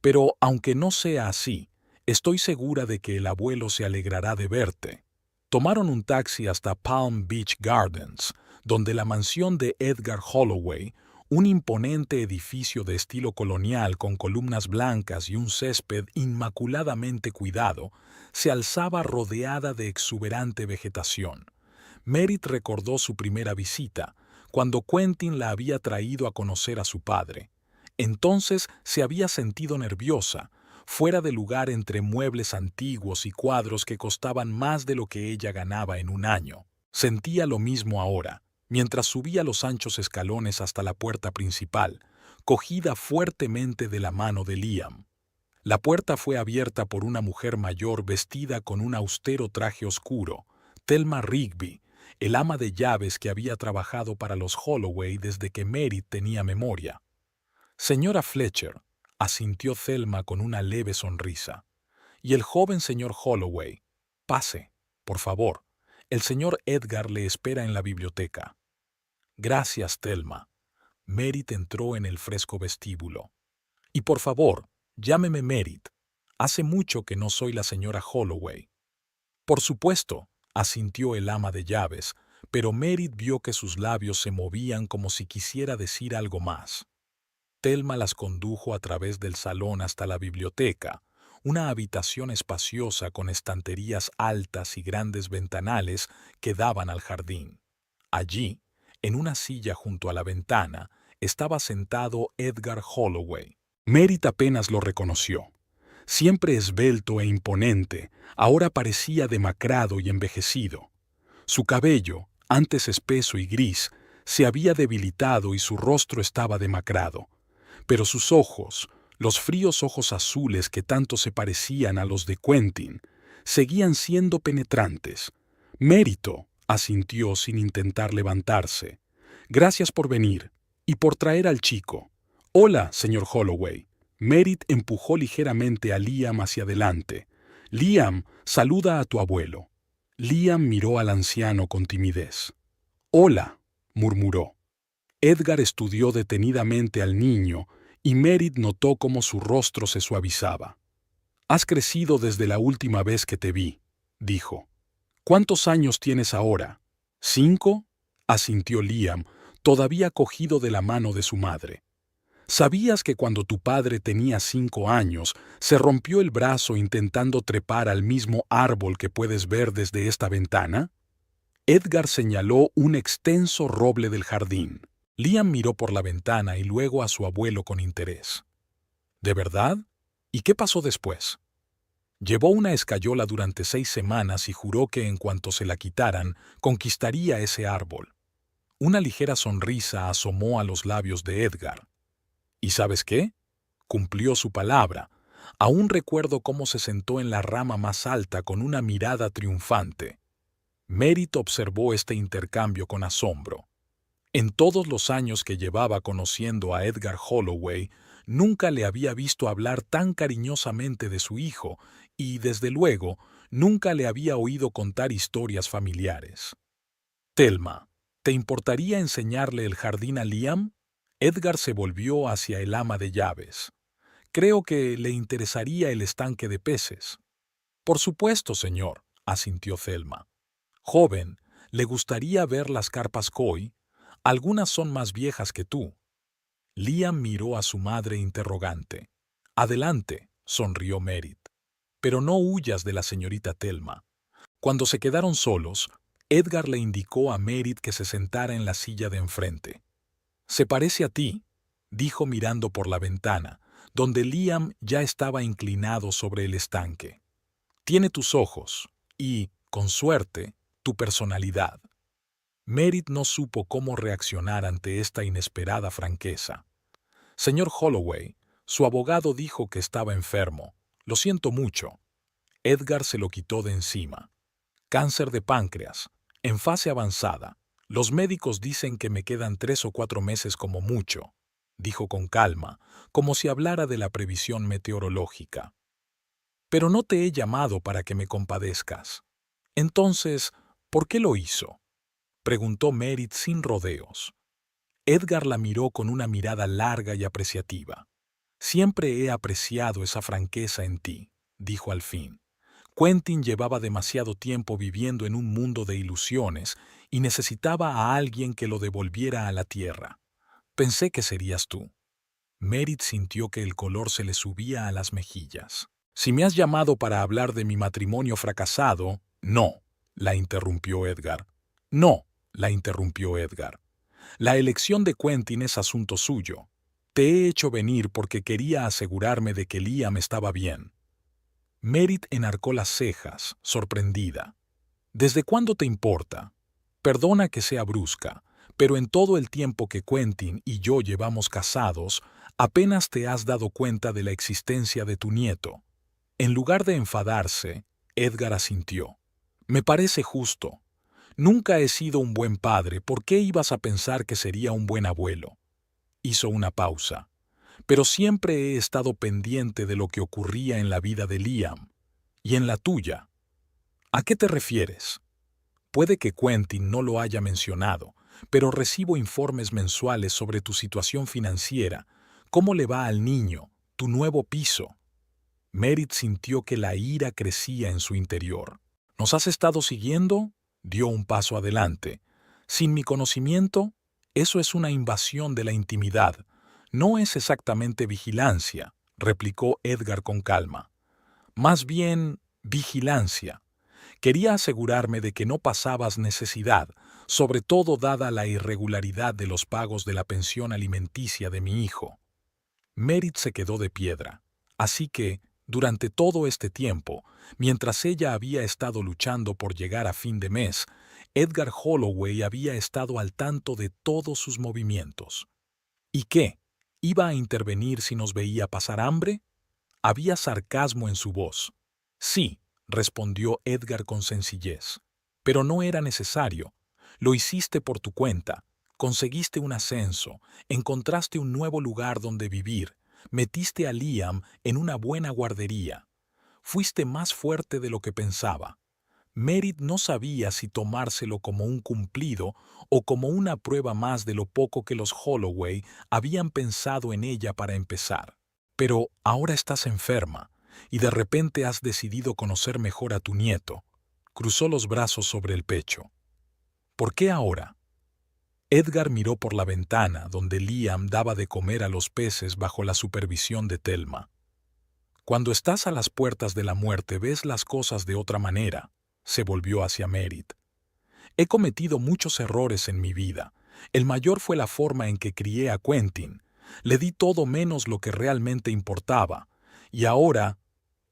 pero aunque no sea así, estoy segura de que el abuelo se alegrará de verte. Tomaron un taxi hasta Palm Beach Gardens, donde la mansión de Edgar Holloway, un imponente edificio de estilo colonial con columnas blancas y un césped inmaculadamente cuidado, se alzaba rodeada de exuberante vegetación. Merit recordó su primera visita, cuando Quentin la había traído a conocer a su padre. Entonces se había sentido nerviosa, fuera de lugar entre muebles antiguos y cuadros que costaban más de lo que ella ganaba en un año. Sentía lo mismo ahora, mientras subía los anchos escalones hasta la puerta principal, cogida fuertemente de la mano de Liam. La puerta fue abierta por una mujer mayor vestida con un austero traje oscuro, Thelma Rigby, el ama de llaves que había trabajado para los Holloway desde que Meredith tenía memoria. «Señora Fletcher», asintió Thelma con una leve sonrisa. «Y el joven señor Holloway. Pase, por favor. El señor Edgar le espera en la biblioteca». «Gracias, Thelma». Meredith entró en el fresco vestíbulo. «Y por favor, llámeme Meredith. Hace mucho que no soy la señora Holloway». «Por supuesto», asintió el ama de llaves, pero Meredith vio que sus labios se movían como si quisiera decir algo más. Thelma las condujo a través del salón hasta la biblioteca, una habitación espaciosa con estanterías altas y grandes ventanales que daban al jardín. Allí, en una silla junto a la ventana, estaba sentado Edgar Holloway. Meredith apenas lo reconoció. Siempre esbelto e imponente, ahora parecía demacrado y envejecido. Su cabello, antes espeso y gris, se había debilitado y su rostro estaba demacrado. Pero sus ojos, los fríos ojos azules que tanto se parecían a los de Quentin, seguían siendo penetrantes. «Mérito», asintió sin intentar levantarse. «Gracias por venir y por traer al chico». «Hola, señor Holloway». Meredith empujó ligeramente a Liam hacia adelante. «Liam, saluda a tu abuelo». Liam miró al anciano con timidez. «Hola», murmuró. Edgar estudió detenidamente al niño y Meredith notó cómo su rostro se suavizaba. «Has crecido desde la última vez que te vi», dijo. «¿Cuántos años tienes ahora?» «¿5?» asintió Liam, todavía cogido de la mano de su madre. ¿Sabías que cuando tu padre tenía 5 años, se rompió el brazo intentando trepar al mismo árbol que puedes ver desde esta ventana? Edgar señaló un extenso roble del jardín. Liam miró por la ventana y luego a su abuelo con interés. ¿De verdad? ¿Y qué pasó después? Llevó una escayola durante 6 semanas y juró que en cuanto se la quitaran, conquistaría ese árbol. Una ligera sonrisa asomó a los labios de Edgar. ¿Y sabes qué? Cumplió su palabra. Aún recuerdo cómo se sentó en la rama más alta con una mirada triunfante. Meredith observó este intercambio con asombro. En todos los años que llevaba conociendo a Edgar Holloway, nunca le había visto hablar tan cariñosamente de su hijo y, desde luego, nunca le había oído contar historias familiares. «Thelma, ¿te importaría enseñarle el jardín a Liam?» Edgar se volvió hacia el ama de llaves. «Creo que le interesaría el estanque de peces». «Por supuesto, señor», asintió Thelma. «Joven, ¿le gustaría ver las carpas koi? Algunas son más viejas que tú». Liam miró a su madre interrogante. «Adelante», sonrió Meredith. «Pero no huyas de la señorita Thelma». Cuando se quedaron solos, Edgar le indicó a Meredith que se sentara en la silla de enfrente. «Se parece a ti», dijo mirando por la ventana, donde Liam ya estaba inclinado sobre el estanque. «Tiene tus ojos y, con suerte, tu personalidad». Meredith no supo cómo reaccionar ante esta inesperada franqueza. «Señor Holloway, su abogado dijo que estaba enfermo. Lo siento mucho». Edgar se lo quitó de encima. «Cáncer de páncreas, en fase avanzada. Los médicos dicen que me quedan 3 o 4 meses como mucho», dijo con calma, como si hablara de la previsión meteorológica. «Pero no te he llamado para que me compadezcas». «Entonces, ¿por qué lo hizo?», preguntó Meredith sin rodeos. Edgar la miró con una mirada larga y apreciativa. «Siempre he apreciado esa franqueza en ti», dijo al fin. Quentin llevaba demasiado tiempo viviendo en un mundo de ilusiones y necesitaba a alguien que lo devolviera a la tierra. Pensé que serías tú. Meredith sintió que el color se le subía a las mejillas. «Si me has llamado para hablar de mi matrimonio fracasado...» «No», la interrumpió Edgar. «No», la interrumpió Edgar. «La elección de Quentin es asunto suyo. Te he hecho venir porque quería asegurarme de que Liam estaba bien. Merit enarcó las cejas, sorprendida. ¿Desde cuándo te importa? Perdona que sea brusca, pero en todo el tiempo que Quentin y yo llevamos casados, apenas te has dado cuenta de la existencia de tu nieto. En lugar de enfadarse, Edgar asintió. Me parece justo. Nunca he sido un buen padre, ¿por qué ibas a pensar que sería un buen abuelo? Hizo una pausa. Pero siempre he estado pendiente de lo que ocurría en la vida de Liam. ¿Y en la tuya? ¿A qué te refieres? Puede que Quentin no lo haya mencionado, pero recibo informes mensuales sobre tu situación financiera, cómo le va al niño, tu nuevo piso. Merit sintió que la ira crecía en su interior. ¿Nos has estado siguiendo? Dio un paso adelante. Sin mi conocimiento, eso es una invasión de la intimidad. No es exactamente vigilancia, replicó Edgar con calma. Más bien, vigilancia. Quería asegurarme de que no pasabas necesidad, sobre todo dada la irregularidad de los pagos de la pensión alimenticia de mi hijo. Merit se quedó de piedra. Así que, durante todo este tiempo, mientras ella había estado luchando por llegar a fin de mes, Edgar Holloway había estado al tanto de todos sus movimientos. ¿Y qué? ¿Iba a intervenir si nos veía pasar hambre? Había sarcasmo en su voz. Sí, respondió Edgar con sencillez. Pero no era necesario. Lo hiciste por tu cuenta. Conseguiste un ascenso, encontraste un nuevo lugar donde vivir, metiste a Liam en una buena guardería. Fuiste más fuerte de lo que pensaba. Merit no sabía si tomárselo como un cumplido o como una prueba más de lo poco que los Holloway habían pensado en ella para empezar. Pero ahora estás enferma y de repente has decidido conocer mejor a tu nieto. Cruzó los brazos sobre el pecho. ¿Por qué ahora? Edgar miró por la ventana donde Liam daba de comer a los peces bajo la supervisión de Thelma. Cuando estás a las puertas de la muerte ves las cosas de otra manera. Se volvió hacia Merit. He cometido muchos errores en mi vida. El mayor fue la forma en que crié a Quentin. Le di todo menos lo que realmente importaba. Y ahora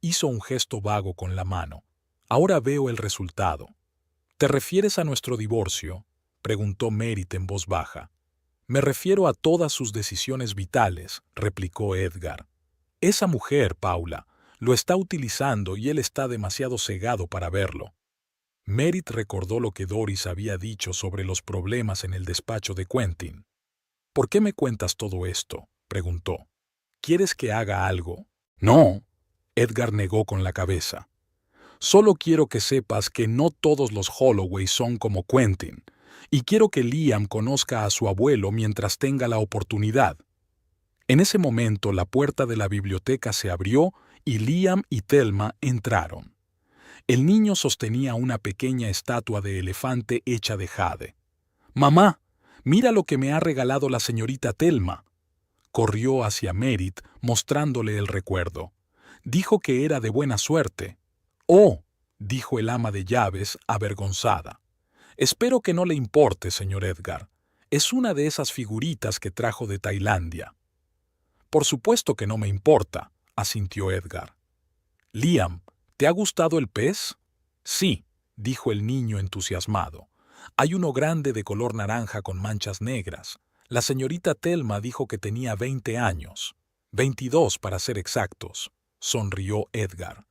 hizo un gesto vago con la mano. Ahora veo el resultado. ¿Te refieres a nuestro divorcio? Preguntó Merit en voz baja. Me refiero a todas sus decisiones vitales, replicó Edgar. Esa mujer, Paula, lo está utilizando y él está demasiado cegado para verlo. Merit recordó lo que Doris había dicho sobre los problemas en el despacho de Quentin. ¿Por qué me cuentas todo esto? Preguntó. ¿Quieres que haga algo? No. Edgar negó con la cabeza. Solo quiero que sepas que no todos los Holloway son como Quentin, y quiero que Liam conozca a su abuelo mientras tenga la oportunidad. En ese momento la puerta de la biblioteca se abrió y Liam y Thelma entraron. El niño sostenía una pequeña estatua de elefante hecha de jade. «Mamá, mira lo que me ha regalado la señorita Thelma». Corrió hacia Merit mostrándole el recuerdo. Dijo que era de buena suerte. «Oh», dijo el ama de llaves, avergonzada. «Espero que no le importe, señor Edgar. Es una de esas figuritas que trajo de Tailandia». «Por supuesto que no me importa», asintió Edgar. «Liam, ¿te ha gustado el pez?» «Sí», dijo el niño entusiasmado. «Hay uno grande de color naranja con manchas negras. La señorita Thelma dijo que tenía 20 años. 22 para ser exactos», sonrió Edgar.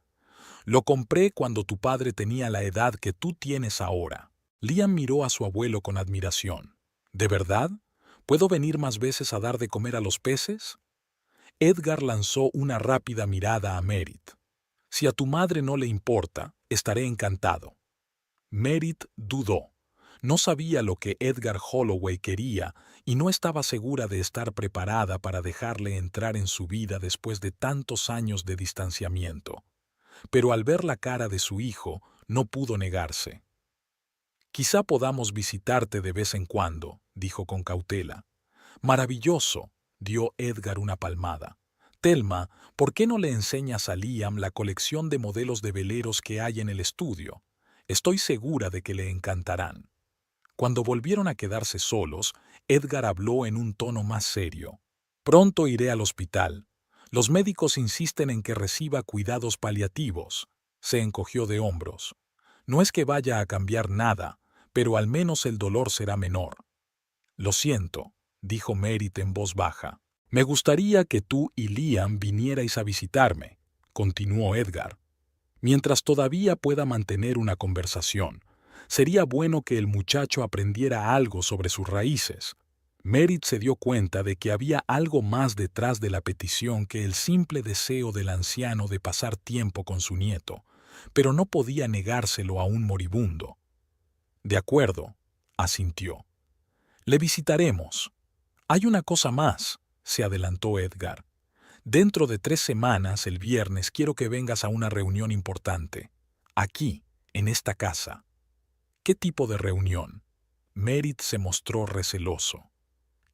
«Lo compré cuando tu padre tenía la edad que tú tienes ahora». Liam miró a su abuelo con admiración. «¿De verdad? ¿Puedo venir más veces a dar de comer a los peces?» Edgar lanzó una rápida mirada a Merit. «Si a tu madre no le importa, estaré encantado». Merit dudó. No sabía lo que Edgar Holloway quería y no estaba segura de estar preparada para dejarle entrar en su vida después de tantos años de distanciamiento. Pero al ver la cara de su hijo, no pudo negarse. «Quizá podamos visitarte de vez en cuando», dijo con cautela. «Maravilloso», dio Edgar una palmada. «Thelma, ¿por qué no le enseñas a Liam la colección de modelos de veleros que hay en el estudio? Estoy segura de que le encantarán». Cuando volvieron a quedarse solos, Edgar habló en un tono más serio. Pronto iré al hospital. Los médicos insisten en que reciba cuidados paliativos. Se encogió de hombros. No es que vaya a cambiar nada, pero al menos el dolor será menor. Lo siento, dijo Merit en voz baja. Me gustaría que tú y Liam vinierais a visitarme, continuó Edgar. Mientras todavía pueda mantener una conversación, sería bueno que el muchacho aprendiera algo sobre sus raíces. Merit se dio cuenta de que había algo más detrás de la petición que el simple deseo del anciano de pasar tiempo con su nieto, pero no podía negárselo a un moribundo. De acuerdo, asintió. Le visitaremos. Hay una cosa más, se adelantó Edgar. Dentro de 3 semanas, el viernes, quiero que vengas a una reunión importante. Aquí, en esta casa. ¿Qué tipo de reunión? Merit se mostró receloso.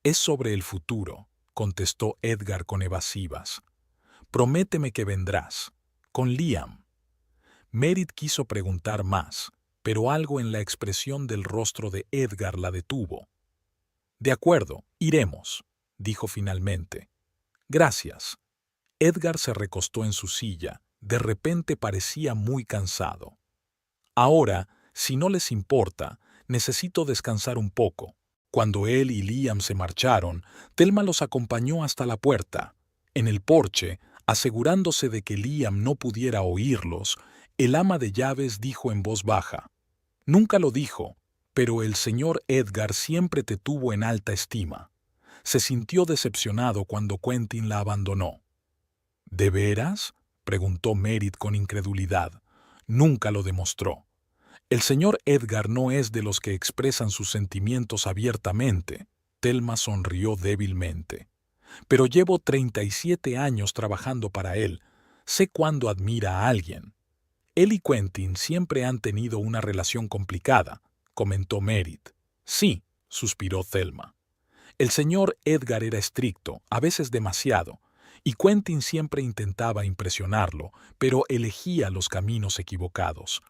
Es sobre el futuro, contestó Edgar con evasivas. Prométeme que vendrás. Con Liam. Merit quiso preguntar más, pero algo en la expresión del rostro de Edgar la detuvo. De acuerdo, iremos, dijo finalmente. Gracias. Edgar se recostó en su silla. De repente parecía muy cansado. Ahora, si no les importa, necesito descansar un poco. Cuando él y Liam se marcharon, Thelma los acompañó hasta la puerta. En el porche, asegurándose de que Liam no pudiera oírlos, el ama de llaves dijo en voz baja. Nunca lo dijo, pero el señor Edgar siempre te tuvo en alta estima. Se sintió decepcionado cuando Quentin la abandonó. ¿De veras? Preguntó Merit con incredulidad. Nunca lo demostró. El señor Edgar no es de los que expresan sus sentimientos abiertamente. Thelma sonrió débilmente. Pero llevo 37 años trabajando para él. Sé cuándo admira a alguien. Él y Quentin siempre han tenido una relación complicada, comentó Merit. Sí, suspiró Thelma. El señor Edgar era estricto, a veces demasiado, y Quentin siempre intentaba impresionarlo, pero elegía los caminos equivocados.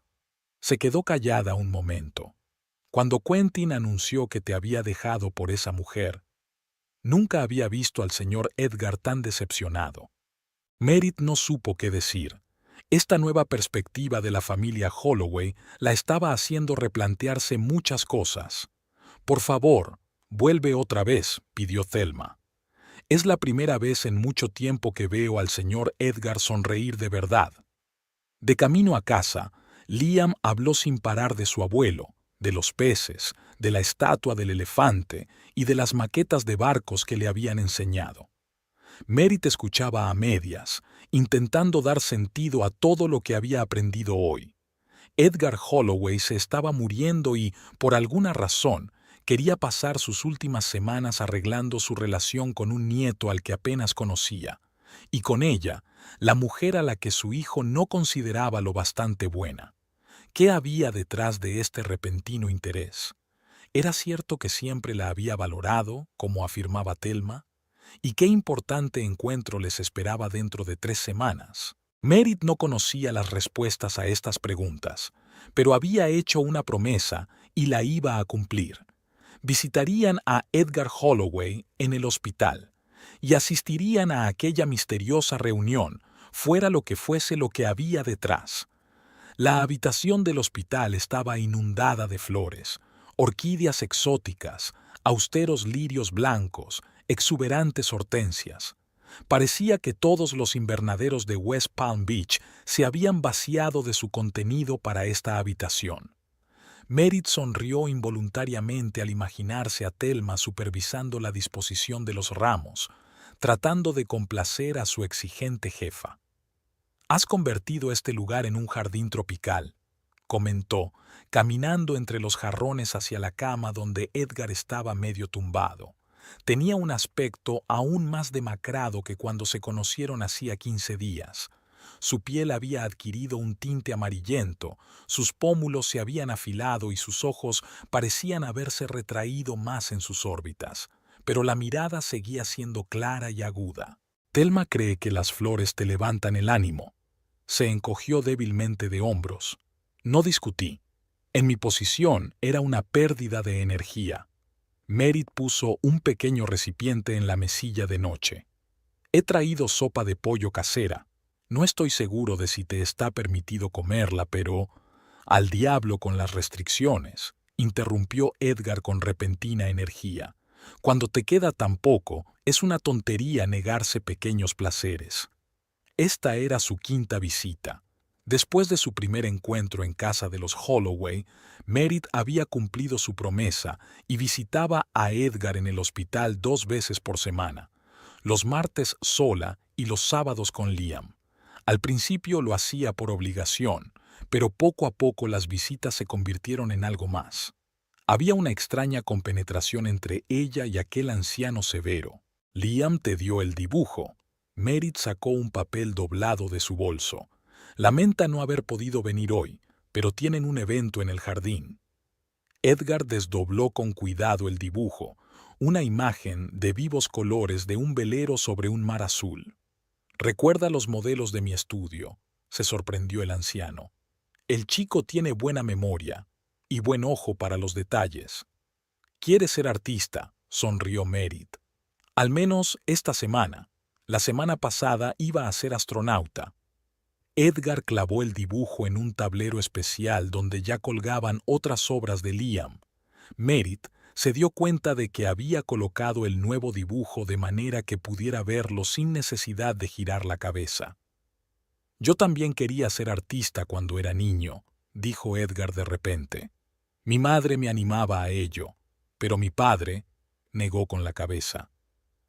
Se quedó callada un momento. Cuando Quentin anunció que te había dejado por esa mujer, nunca había visto al señor Edgar tan decepcionado. Merit no supo qué decir. Esta nueva perspectiva de la familia Holloway la estaba haciendo replantearse muchas cosas. Por favor, vuelve otra vez, pidió Thelma. Es la primera vez en mucho tiempo que veo al señor Edgar sonreír de verdad. De camino a casa, Liam habló sin parar de su abuelo, de los peces, de la estatua del elefante y de las maquetas de barcos que le habían enseñado. Merit escuchaba a medias, intentando dar sentido a todo lo que había aprendido hoy. Edgar Holloway se estaba muriendo y, por alguna razón, quería pasar sus últimas semanas arreglando su relación con un nieto al que apenas conocía, y con ella, la mujer a la que su hijo no consideraba lo bastante buena. ¿Qué había detrás de este repentino interés? ¿Era cierto que siempre la había valorado, como afirmaba Thelma? ¿Y qué importante encuentro les esperaba dentro de 3 semanas? Merit no conocía las respuestas a estas preguntas, pero había hecho una promesa y la iba a cumplir. Visitarían a Edgar Holloway en el hospital y asistirían a aquella misteriosa reunión, fuera lo que fuese lo que había detrás. La habitación del hospital estaba inundada de flores, orquídeas exóticas, austeros lirios blancos, exuberantes hortensias. Parecía que todos los invernaderos de West Palm Beach se habían vaciado de su contenido para esta habitación. Merit sonrió involuntariamente al imaginarse a Thelma supervisando la disposición de los ramos, tratando de complacer a su exigente jefa. «Has convertido este lugar en un jardín tropical», comentó, caminando entre los jarrones hacia la cama donde Edgar estaba medio tumbado. Tenía un aspecto aún más demacrado que cuando se conocieron hacía 15 días. Su piel había adquirido un tinte amarillento, sus pómulos se habían afilado y sus ojos parecían haberse retraído más en sus órbitas, pero la mirada seguía siendo clara y aguda. «Thelma cree que las flores te levantan el ánimo». Se encogió débilmente de hombros. No discutí. En mi posición era una pérdida de energía. Merritt puso un pequeño recipiente en la mesilla de noche. He traído sopa de pollo casera. No estoy seguro de si te está permitido comerla, pero... Al diablo con las restricciones, interrumpió Edgar con repentina energía. Cuando te queda tan poco, es una tontería negarse pequeños placeres. Esta era su quinta visita. Después de su primer encuentro en casa de los Holloway, Merritt había cumplido su promesa y visitaba a Edgar en el hospital 2 veces por semana, los martes sola y los sábados con Liam. Al principio lo hacía por obligación, pero poco a poco las visitas se convirtieron en algo más. Había una extraña compenetración entre ella y aquel anciano severo. Liam te dio el dibujo. Merritt sacó un papel doblado de su bolso. Lamenta no haber podido venir hoy, pero tienen un evento en el jardín. Edgar desdobló con cuidado el dibujo, una imagen de vivos colores de un velero sobre un mar azul. «Recuerda los modelos de mi estudio», se sorprendió el anciano. «El chico tiene buena memoria y buen ojo para los detalles». «Quiere ser artista», sonrió Merritt. «Al menos esta semana. La semana pasada iba a ser astronauta». Edgar clavó el dibujo en un tablero especial donde ya colgaban otras obras de Liam. Merritt se dio cuenta de que había colocado el nuevo dibujo de manera que pudiera verlo sin necesidad de girar la cabeza. «Yo también quería ser artista cuando era niño», dijo Edgar de repente. «Mi madre me animaba a ello, pero mi padre», negó con la cabeza.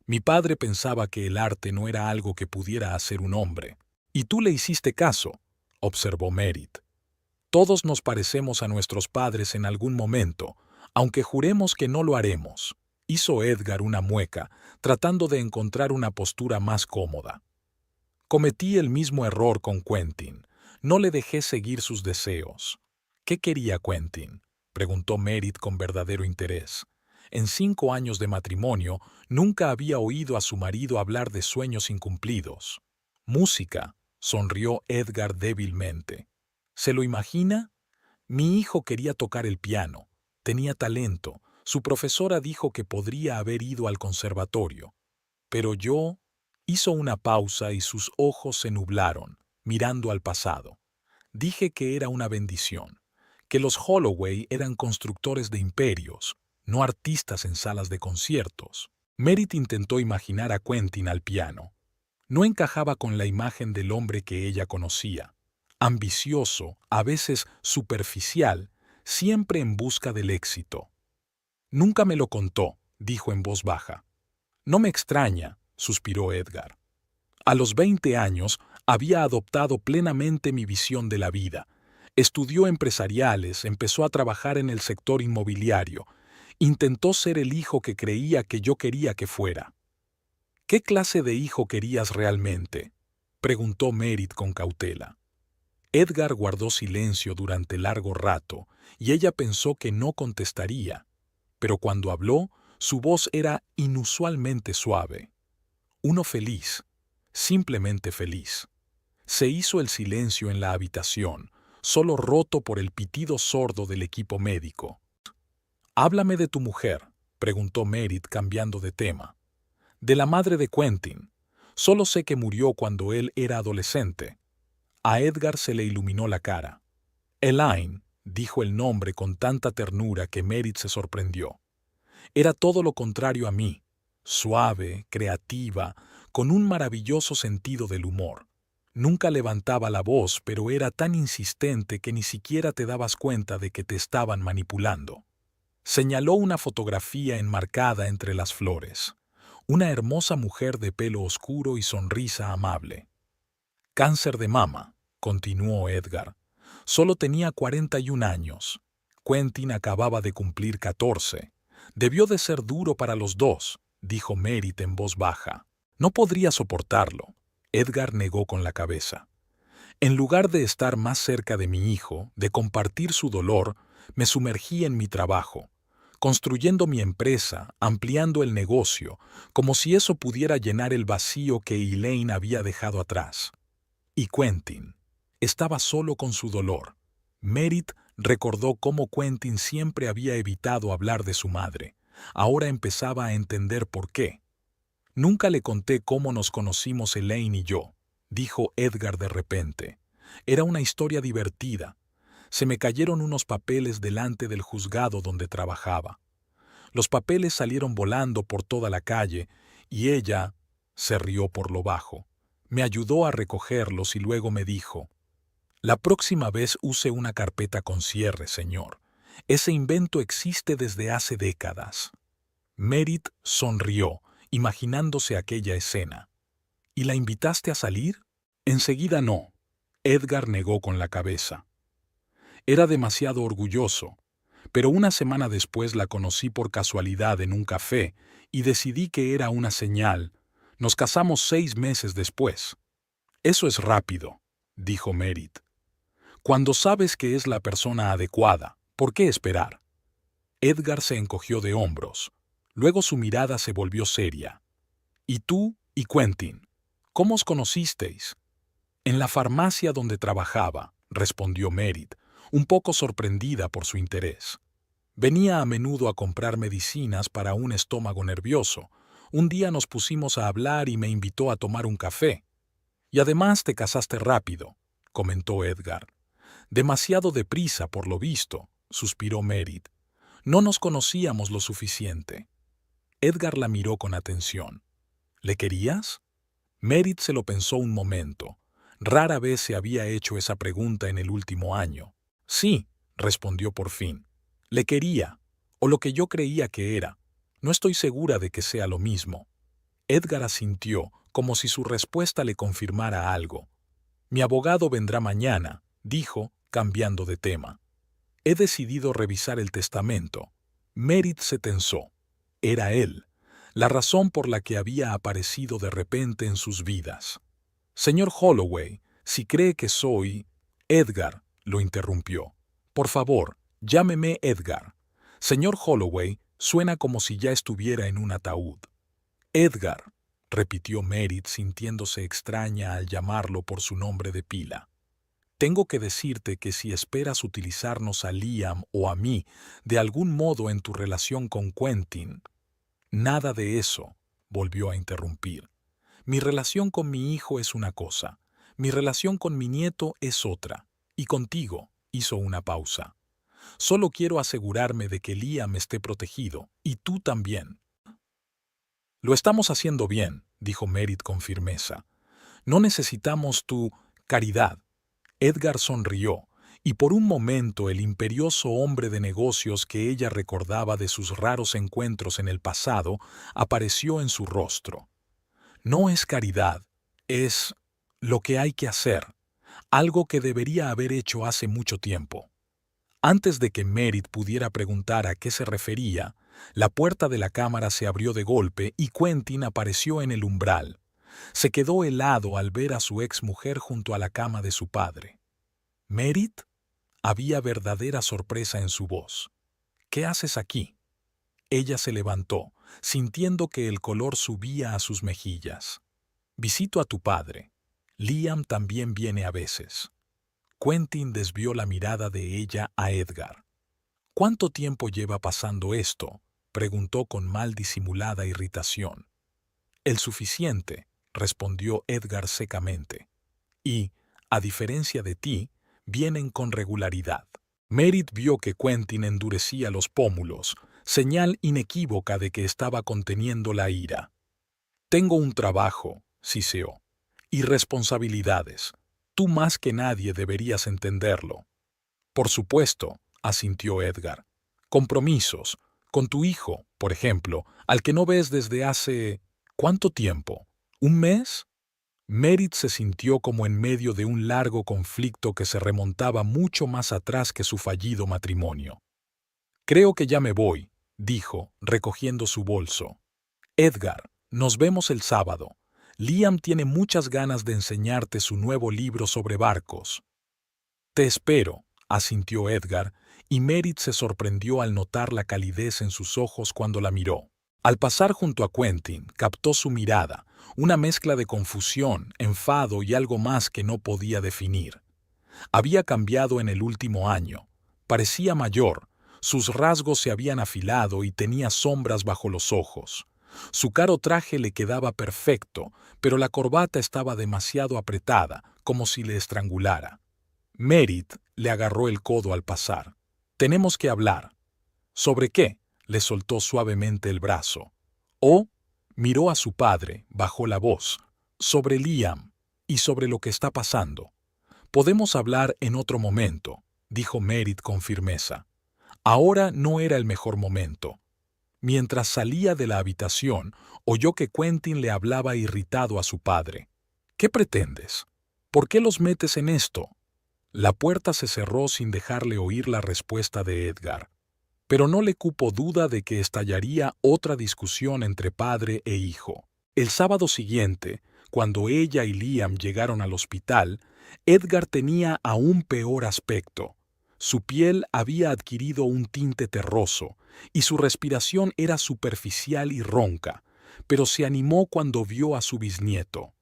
«Mi padre pensaba que el arte no era algo que pudiera hacer un hombre». «Y tú le hiciste caso», observó Merritt. «Todos nos parecemos a nuestros padres en algún momento, aunque juremos que no lo haremos», hizo Edgar una mueca, tratando de encontrar una postura más cómoda. «Cometí el mismo error con Quentin. No le dejé seguir sus deseos». «¿Qué quería Quentin?», preguntó Merritt con verdadero interés. En 5 años de matrimonio nunca había oído a su marido hablar de sueños incumplidos. «Música», sonrió Edgar débilmente. «¿Se lo imagina? Mi hijo quería tocar el piano. Tenía talento. Su profesora dijo que podría haber ido al conservatorio. Pero yo...» Hizo una pausa y sus ojos se nublaron, mirando al pasado. «Dije que era una bendición, que los Holloway eran constructores de imperios, no artistas en salas de conciertos». Merritt intentó imaginar a Quentin al piano. No encajaba con la imagen del hombre que ella conocía. Ambicioso, a veces superficial, siempre en busca del éxito. «Nunca me lo contó», dijo en voz baja. «No me extraña», suspiró Edgar. «A los 20 años había adoptado plenamente mi visión de la vida. Estudió empresariales, empezó a trabajar en el sector inmobiliario. Intentó ser el hijo que creía que yo quería que fuera». «¿Qué clase de hijo querías realmente?», preguntó Merritt con cautela. Edgar guardó silencio durante largo rato y ella pensó que no contestaría, pero cuando habló, su voz era inusualmente suave. «Uno feliz, simplemente feliz». Se hizo el silencio en la habitación, solo roto por el pitido sordo del equipo médico. «Háblame de tu mujer», preguntó Merritt cambiando de tema. «De la madre de Quentin. Solo sé que murió cuando él era adolescente». A Edgar se le iluminó la cara. «Elaine», dijo el nombre con tanta ternura que Merritt se sorprendió. Era todo lo contrario a mí, suave, creativa, con un maravilloso sentido del humor. Nunca levantaba la voz, pero era tan insistente que ni siquiera te dabas cuenta de que te estaban manipulando. Señaló una fotografía enmarcada entre las flores. Una hermosa mujer de pelo oscuro y sonrisa amable. «Cáncer de mama», continuó Edgar. «Solo tenía 41 años. Quentin acababa de cumplir 14. Debió de ser duro para los dos», dijo Merritt en voz baja. «No podría soportarlo». Edgar negó con la cabeza. «En lugar de estar más cerca de mi hijo, de compartir su dolor, me sumergí en mi trabajo, construyendo mi empresa, ampliando el negocio, como si eso pudiera llenar el vacío que Elaine había dejado atrás. Y Quentin estaba solo con su dolor». Merritt recordó cómo Quentin siempre había evitado hablar de su madre, Ahora empezaba a entender por qué. Nunca le conté cómo nos conocimos Elaine y yo, dijo Edgar de repente. Era una historia divertida. Se me cayeron unos papeles delante del juzgado donde trabajaba. Los papeles salieron volando por toda la calle y ella se rió por lo bajo. Me ayudó a recogerlos y luego me dijo: «La próxima vez use una carpeta con cierre, señor. Ese invento existe desde hace décadas». Merit sonrió, imaginándose aquella escena. «¿Y la invitaste a salir?» «Enseguida no». Edgar negó con la cabeza. Era demasiado orgulloso, pero una semana después la conocí por casualidad en un café y decidí que era una señal. Nos casamos 6 meses después. «Eso es rápido», dijo Merit. «Cuando sabes que es la persona adecuada, ¿por qué esperar?» Edgar se encogió de hombros. Luego su mirada se volvió seria. «¿Y tú y Quentin? ¿Cómo os conocisteis?» «En la farmacia donde trabajaba», respondió Merit, un poco sorprendida por su interés. «Venía a menudo a comprar medicinas para un estómago nervioso. Un día nos pusimos a hablar y me invitó a tomar un café. Y además te casaste rápido», comentó Edgar. «Demasiado deprisa, por lo visto», suspiró Merit. «No nos conocíamos lo suficiente». Edgar la miró con atención. «¿Le querías?» Merit se lo pensó un momento. Rara vez se había hecho esa pregunta en el último año. «Sí», respondió por fin. «Le quería, o lo que yo creía que era. No estoy segura de que sea lo mismo». Edgar asintió, como si su respuesta le confirmara algo. «Mi abogado vendrá mañana», dijo, cambiando de tema. «He decidido revisar el testamento». Merit se tensó. Era él, la razón por la que había aparecido de repente en sus vidas. «Señor Holloway, si cree que soy...» Edgar lo interrumpió. «Por favor, llámeme Edgar. Señor Holloway suena como si ya estuviera en un ataúd». «Edgar», repitió Merit sintiéndose extraña al llamarlo por su nombre de pila. «Tengo que decirte que si esperas utilizarnos a Liam o a mí de algún modo en tu relación con Quentin...» «Nada de eso», volvió a interrumpir. «Mi relación con mi hijo es una cosa, mi relación con mi nieto es otra, y contigo», hizo una pausa. «Solo quiero asegurarme de que Liam esté protegido, y tú también». «Lo estamos haciendo bien», dijo Merit con firmeza. «No necesitamos tu caridad». Edgar sonrió, y por un momento el imperioso hombre de negocios que ella recordaba de sus raros encuentros en el pasado apareció en su rostro. «No es caridad, es lo que hay que hacer, algo que debería haber hecho hace mucho tiempo». Antes de que Merit pudiera preguntar a qué se refería, la puerta de la cámara se abrió de golpe y Quentin apareció en el umbral. Se quedó helado al ver a su exmujer junto a la cama de su padre. «¿Merit?» Había verdadera sorpresa en su voz. «¿Qué haces aquí?» Ella se levantó, sintiendo que el color subía a sus mejillas. «Visito a tu padre. Liam también viene a veces». Quentin desvió la mirada de ella a Edgar. «¿Cuánto tiempo lleva pasando esto?», preguntó con mal disimulada irritación. «El suficiente», respondió Edgar secamente. «Y, a diferencia de ti, vienen con regularidad». Merit vio que Quentin endurecía los pómulos, señal inequívoca de que estaba conteniendo la ira. «Tengo un trabajo», siseó, «y responsabilidades. Tú más que nadie deberías entenderlo». «Por supuesto», asintió Edgar. «Compromisos. Con tu hijo, por ejemplo, al que no ves desde hace... ¿cuánto tiempo? ¿Un mes?» Merit se sintió como en medio de un largo conflicto que se remontaba mucho más atrás que su fallido matrimonio. «Creo que ya me voy», dijo, recogiendo su bolso. «Edgar, nos vemos el sábado. Liam tiene muchas ganas de enseñarte su nuevo libro sobre barcos». «Te espero», asintió Edgar, y Merit se sorprendió al notar la calidez en sus ojos cuando la miró. Al pasar junto a Quentin, captó su mirada, una mezcla de confusión, enfado y algo más que no podía definir. Había cambiado en el último año. Parecía mayor, Sus rasgos se habían afilado y tenía sombras bajo los ojos. Su caro traje le quedaba perfecto, pero la corbata estaba demasiado apretada, como si le estrangulara. Merit le agarró el codo al pasar. «Tenemos que hablar». «¿Sobre qué?», le soltó suavemente el brazo. «Oh», miró a su padre, bajó la voz. «Sobre Liam y sobre lo que está pasando». «Podemos hablar en otro momento», dijo Merit con firmeza. Ahora no era el mejor momento. Mientras salía de la habitación, oyó que Quentin le hablaba irritado a su padre. «¿Qué pretendes? ¿Por qué los metes en esto?». La puerta se cerró sin dejarle oír la respuesta de Edgar. Pero no le cupo duda de que estallaría otra discusión entre padre e hijo. El sábado siguiente, cuando ella y Liam llegaron al hospital, Edgar tenía aún peor aspecto. Su piel había adquirido un tinte terroso y su respiración era superficial y ronca, pero se animó cuando vio a su bisnieto.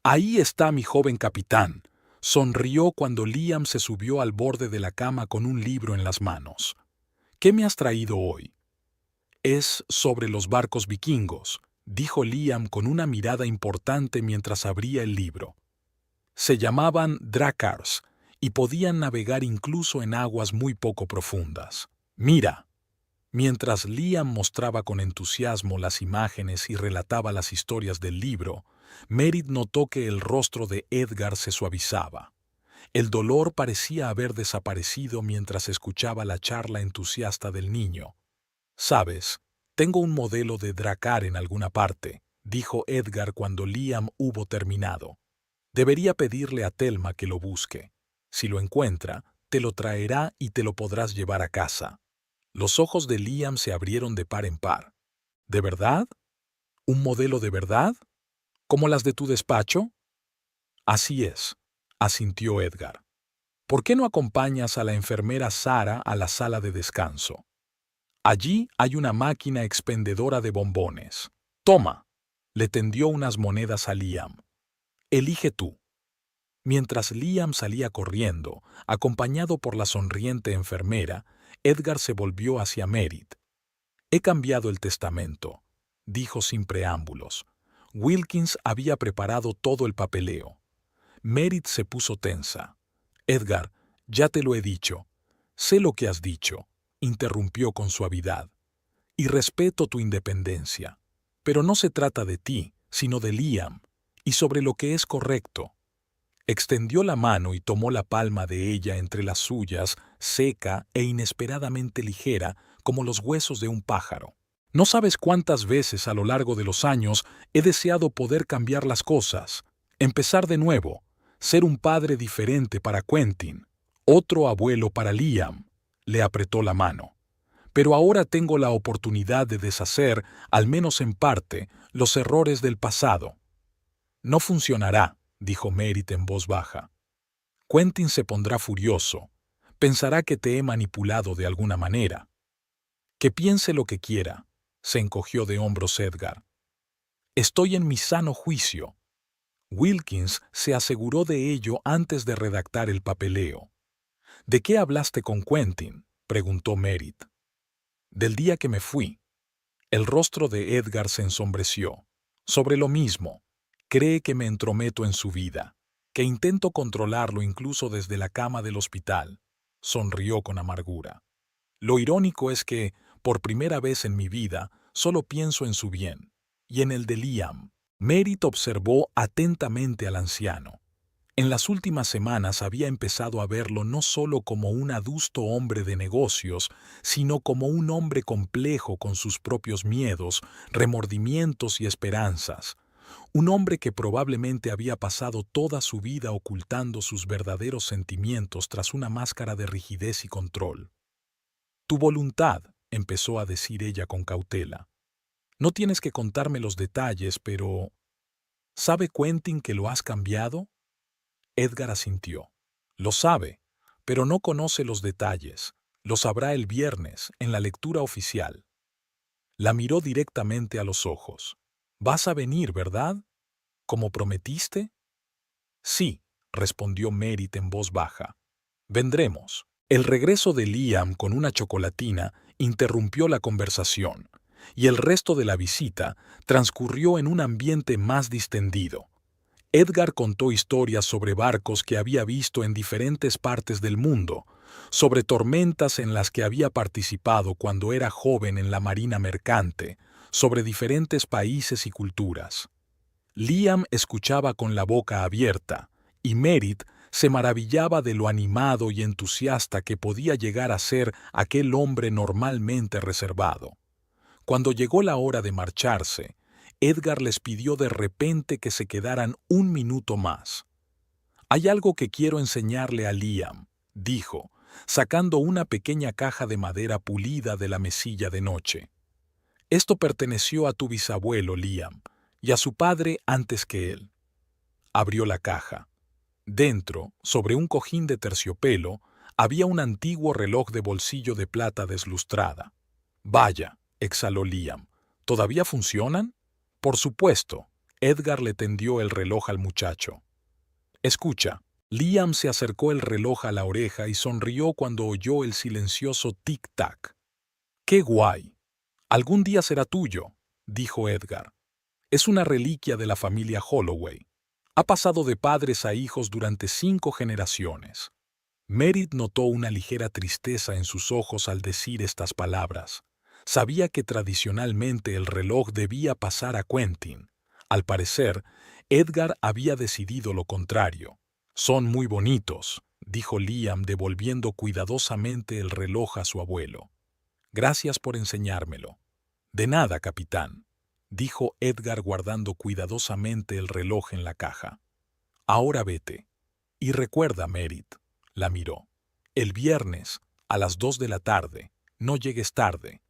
«Ahí está mi joven capitán», sonrió cuando Liam se subió al borde de la cama con un libro en las manos. «¿Qué me has traído hoy?». «Es sobre los barcos vikingos», dijo Liam con una mirada importante mientras abría el libro. Se llamaban Drakkars y podían navegar incluso en aguas muy poco profundas. «Mira». Mientras Liam mostraba con entusiasmo las imágenes y relataba las historias del libro, Merit notó que el rostro de Edgar se suavizaba. El dolor parecía haber desaparecido mientras escuchaba la charla entusiasta del niño. «Sabes, tengo un modelo de Drakkar en alguna parte», dijo Edgar cuando Liam hubo terminado. «Debería pedirle a Thelma que lo busque. Si lo encuentra, te lo traerá y te lo podrás llevar a casa». Los ojos de Liam se abrieron de par en par. «¿De verdad? ¿Un modelo de verdad? ¿Como las de tu despacho?». «Así es», asintió Edgar. «¿Por qué no acompañas a la enfermera Sara a la sala de descanso? Allí hay una máquina expendedora de bombones. Toma». Le tendió unas monedas a Liam. «Elige tú». Mientras Liam salía corriendo, acompañado por la sonriente enfermera, Edgar se volvió hacia Merit. «He cambiado el testamento», dijo sin preámbulos. Wilkins había preparado todo el papeleo. Merit se puso tensa. «Edgar, ya te lo he dicho». «Sé lo que has dicho», interrumpió con suavidad. «Y respeto tu independencia. Pero no se trata de ti, sino de Liam, y sobre lo que es correcto». Extendió la mano y tomó la palma de ella entre las suyas, seca e inesperadamente ligera, como los huesos de un pájaro. «No sabes cuántas veces a lo largo de los años he deseado poder cambiar las cosas, empezar de nuevo, ser un padre diferente para Quentin, otro abuelo para Liam». Le apretó la mano. «Pero ahora tengo la oportunidad de deshacer, al menos en parte, los errores del pasado». «No funcionará», dijo Merit en voz baja. «Quentin se pondrá furioso. Pensará que te he manipulado de alguna manera». «Que piense lo que quiera», se encogió de hombros Edgar. «Estoy en mi sano juicio». Wilkins se aseguró de ello antes de redactar el papeleo. «¿De qué hablaste con Quentin?», preguntó Merit. «Del día que me fui». El rostro de Edgar se ensombreció. «Sobre lo mismo. Cree que me entrometo en su vida, que intento controlarlo incluso desde la cama del hospital», sonrió con amargura. «Lo irónico es que, por primera vez en mi vida, solo pienso en su bien, y en el de Liam». Merit observó atentamente al anciano. En las últimas semanas había empezado a verlo no solo como un adusto hombre de negocios, sino como un hombre complejo con sus propios miedos, remordimientos y esperanzas. Un hombre que probablemente había pasado toda su vida ocultando sus verdaderos sentimientos tras una máscara de rigidez y control. «Tu voluntad», empezó a decir ella con cautela. «No tienes que contarme los detalles, pero... ¿sabe Quentin que lo has cambiado?». Edgar asintió. «Lo sabe, pero no conoce los detalles. Lo sabrá el viernes, en la lectura oficial». La miró directamente a los ojos. «Vas a venir, ¿verdad? ¿Como prometiste?». «Sí», respondió Merit en voz baja. «Vendremos». El regreso de Liam con una chocolatina interrumpió la conversación, y el resto de la visita transcurrió en un ambiente más distendido. Edgar contó historias sobre barcos que había visto en diferentes partes del mundo, sobre tormentas en las que había participado cuando era joven en la marina mercante, sobre diferentes países y culturas. Liam escuchaba con la boca abierta, y Merritt se maravillaba de lo animado y entusiasta que podía llegar a ser aquel hombre normalmente reservado. Cuando llegó la hora de marcharse, Edgar les pidió de repente que se quedaran un minuto más. «Hay algo que quiero enseñarle a Liam», dijo, sacando una pequeña caja de madera pulida de la mesilla de noche. «Esto perteneció a tu bisabuelo, Liam, y a su padre antes que él». Abrió la caja. Dentro, sobre un cojín de terciopelo, había un antiguo reloj de bolsillo de plata deslustrada. «Vaya», exhaló Liam, «¿todavía funcionan?» «Por supuesto». Edgar le tendió el reloj al muchacho. «Escucha». Liam se acercó el reloj a la oreja y sonrió cuando oyó el silencioso tic-tac. «¡Qué guay! Algún día será tuyo», dijo Edgar. «Es una reliquia de la familia Holloway. Ha pasado de padres a hijos durante 5 generaciones». Merritt notó una ligera tristeza en sus ojos al decir estas palabras. Sabía que tradicionalmente el reloj debía pasar a Quentin. Al parecer, Edgar había decidido lo contrario. «Son muy bonitos», dijo Liam devolviendo cuidadosamente el reloj a su abuelo. «Gracias por enseñármelo». «De nada, capitán», dijo Edgar guardando cuidadosamente el reloj en la caja. «Ahora vete. Y recuerda, Merritt», la miró, «el viernes, a las 2 de la tarde, no llegues tarde».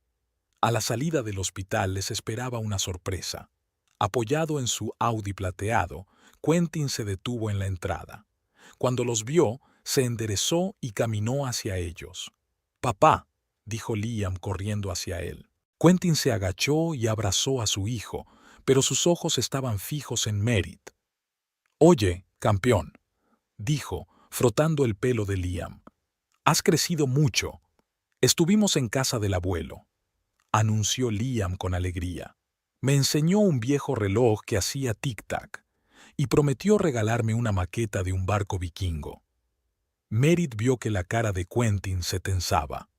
A la salida del hospital les esperaba una sorpresa. Apoyado en su Audi plateado, Quentin se detuvo en la entrada. Cuando los vio, se enderezó y caminó hacia ellos. «Papá», dijo Liam corriendo hacia él. Quentin se agachó y abrazó a su hijo, pero sus ojos estaban fijos en Merritt. «Oye, campeón», dijo, frotando el pelo de Liam. «Has crecido mucho. Estuvimos en casa del abuelo», anunció Liam con alegría. «Me enseñó un viejo reloj que hacía tic-tac y prometió regalarme una maqueta de un barco vikingo». Merritt vio que la cara de Quentin se tensaba.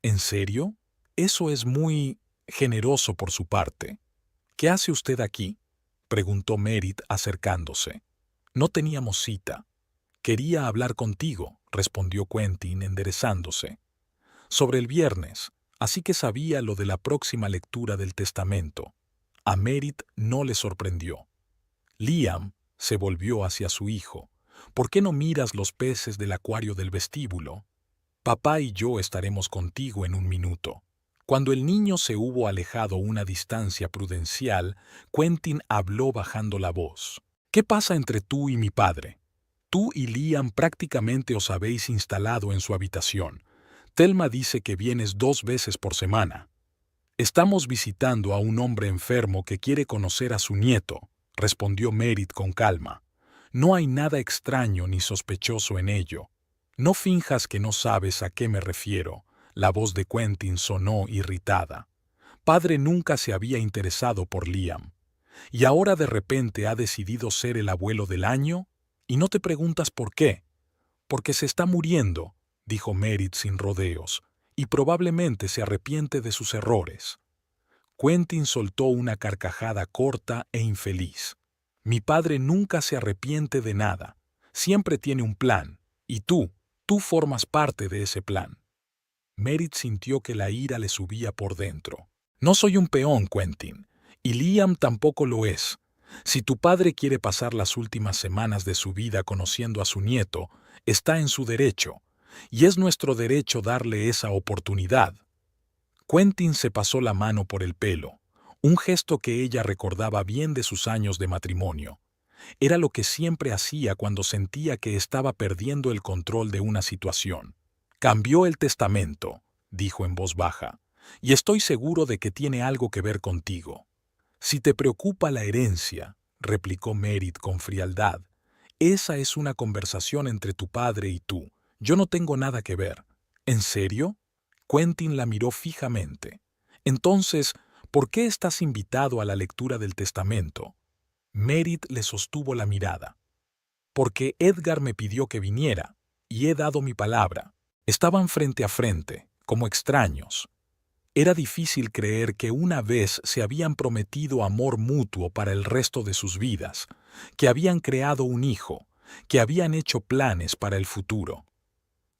«¿En serio? Eso es muy generoso por su parte». «¿Qué hace usted aquí?», preguntó Merritt acercándose. «No teníamos cita». «Quería hablar contigo», respondió Quentin enderezándose. «Sobre el viernes, así que sabía lo de la próxima lectura del testamento». A Merritt no le sorprendió. Liam se volvió hacia su hijo. «¿Por qué no miras los peces del acuario del vestíbulo? Papá y yo estaremos contigo en un minuto». Cuando el niño se hubo alejado una distancia prudencial, Quentin habló bajando la voz. «¿Qué pasa entre tú y mi padre? Tú y Liam prácticamente os habéis instalado en su habitación. Thelma dice que vienes 2 veces por semana». «Estamos visitando a un hombre enfermo que quiere conocer a su nieto», respondió Merritt con calma. «No hay nada extraño ni sospechoso en ello. No finjas que no sabes a qué me refiero». La voz de Quentin sonó irritada. Padre nunca se había interesado por Liam. ¿Y ahora de repente ha decidido ser el abuelo del año? ¿Y no te preguntas por qué? «Porque se está muriendo», dijo Merritt sin rodeos, «y probablemente se arrepiente de sus errores». Quentin soltó una carcajada corta e infeliz. «Mi padre nunca se arrepiente de nada. Siempre tiene un plan, y tú formas parte de ese plan». Merritt sintió que la ira le subía por dentro. «No soy un peón, Quentin, y Liam tampoco lo es. Si tu padre quiere pasar las últimas semanas de su vida conociendo a su nieto, está en su derecho, y es nuestro derecho darle esa oportunidad». Quentin se pasó la mano por el pelo, un gesto que ella recordaba bien de sus años de matrimonio. Era lo que siempre hacía cuando sentía que estaba perdiendo el control de una situación. «Cambió el testamento», dijo en voz baja, «y estoy seguro de que tiene algo que ver contigo». «Si te preocupa la herencia», replicó Merritt con frialdad, «esa es una conversación entre tu padre y tú. Yo no tengo nada que ver». ¿En serio? Quentin la miró fijamente. Entonces, ¿por qué estás invitado a la lectura del testamento? Merritt le sostuvo la mirada. Porque Edgar me pidió que viniera, y he dado mi palabra. Estaban frente a frente, como extraños. Era difícil creer que una vez se habían prometido amor mutuo para el resto de sus vidas, que habían creado un hijo, que habían hecho planes para el futuro.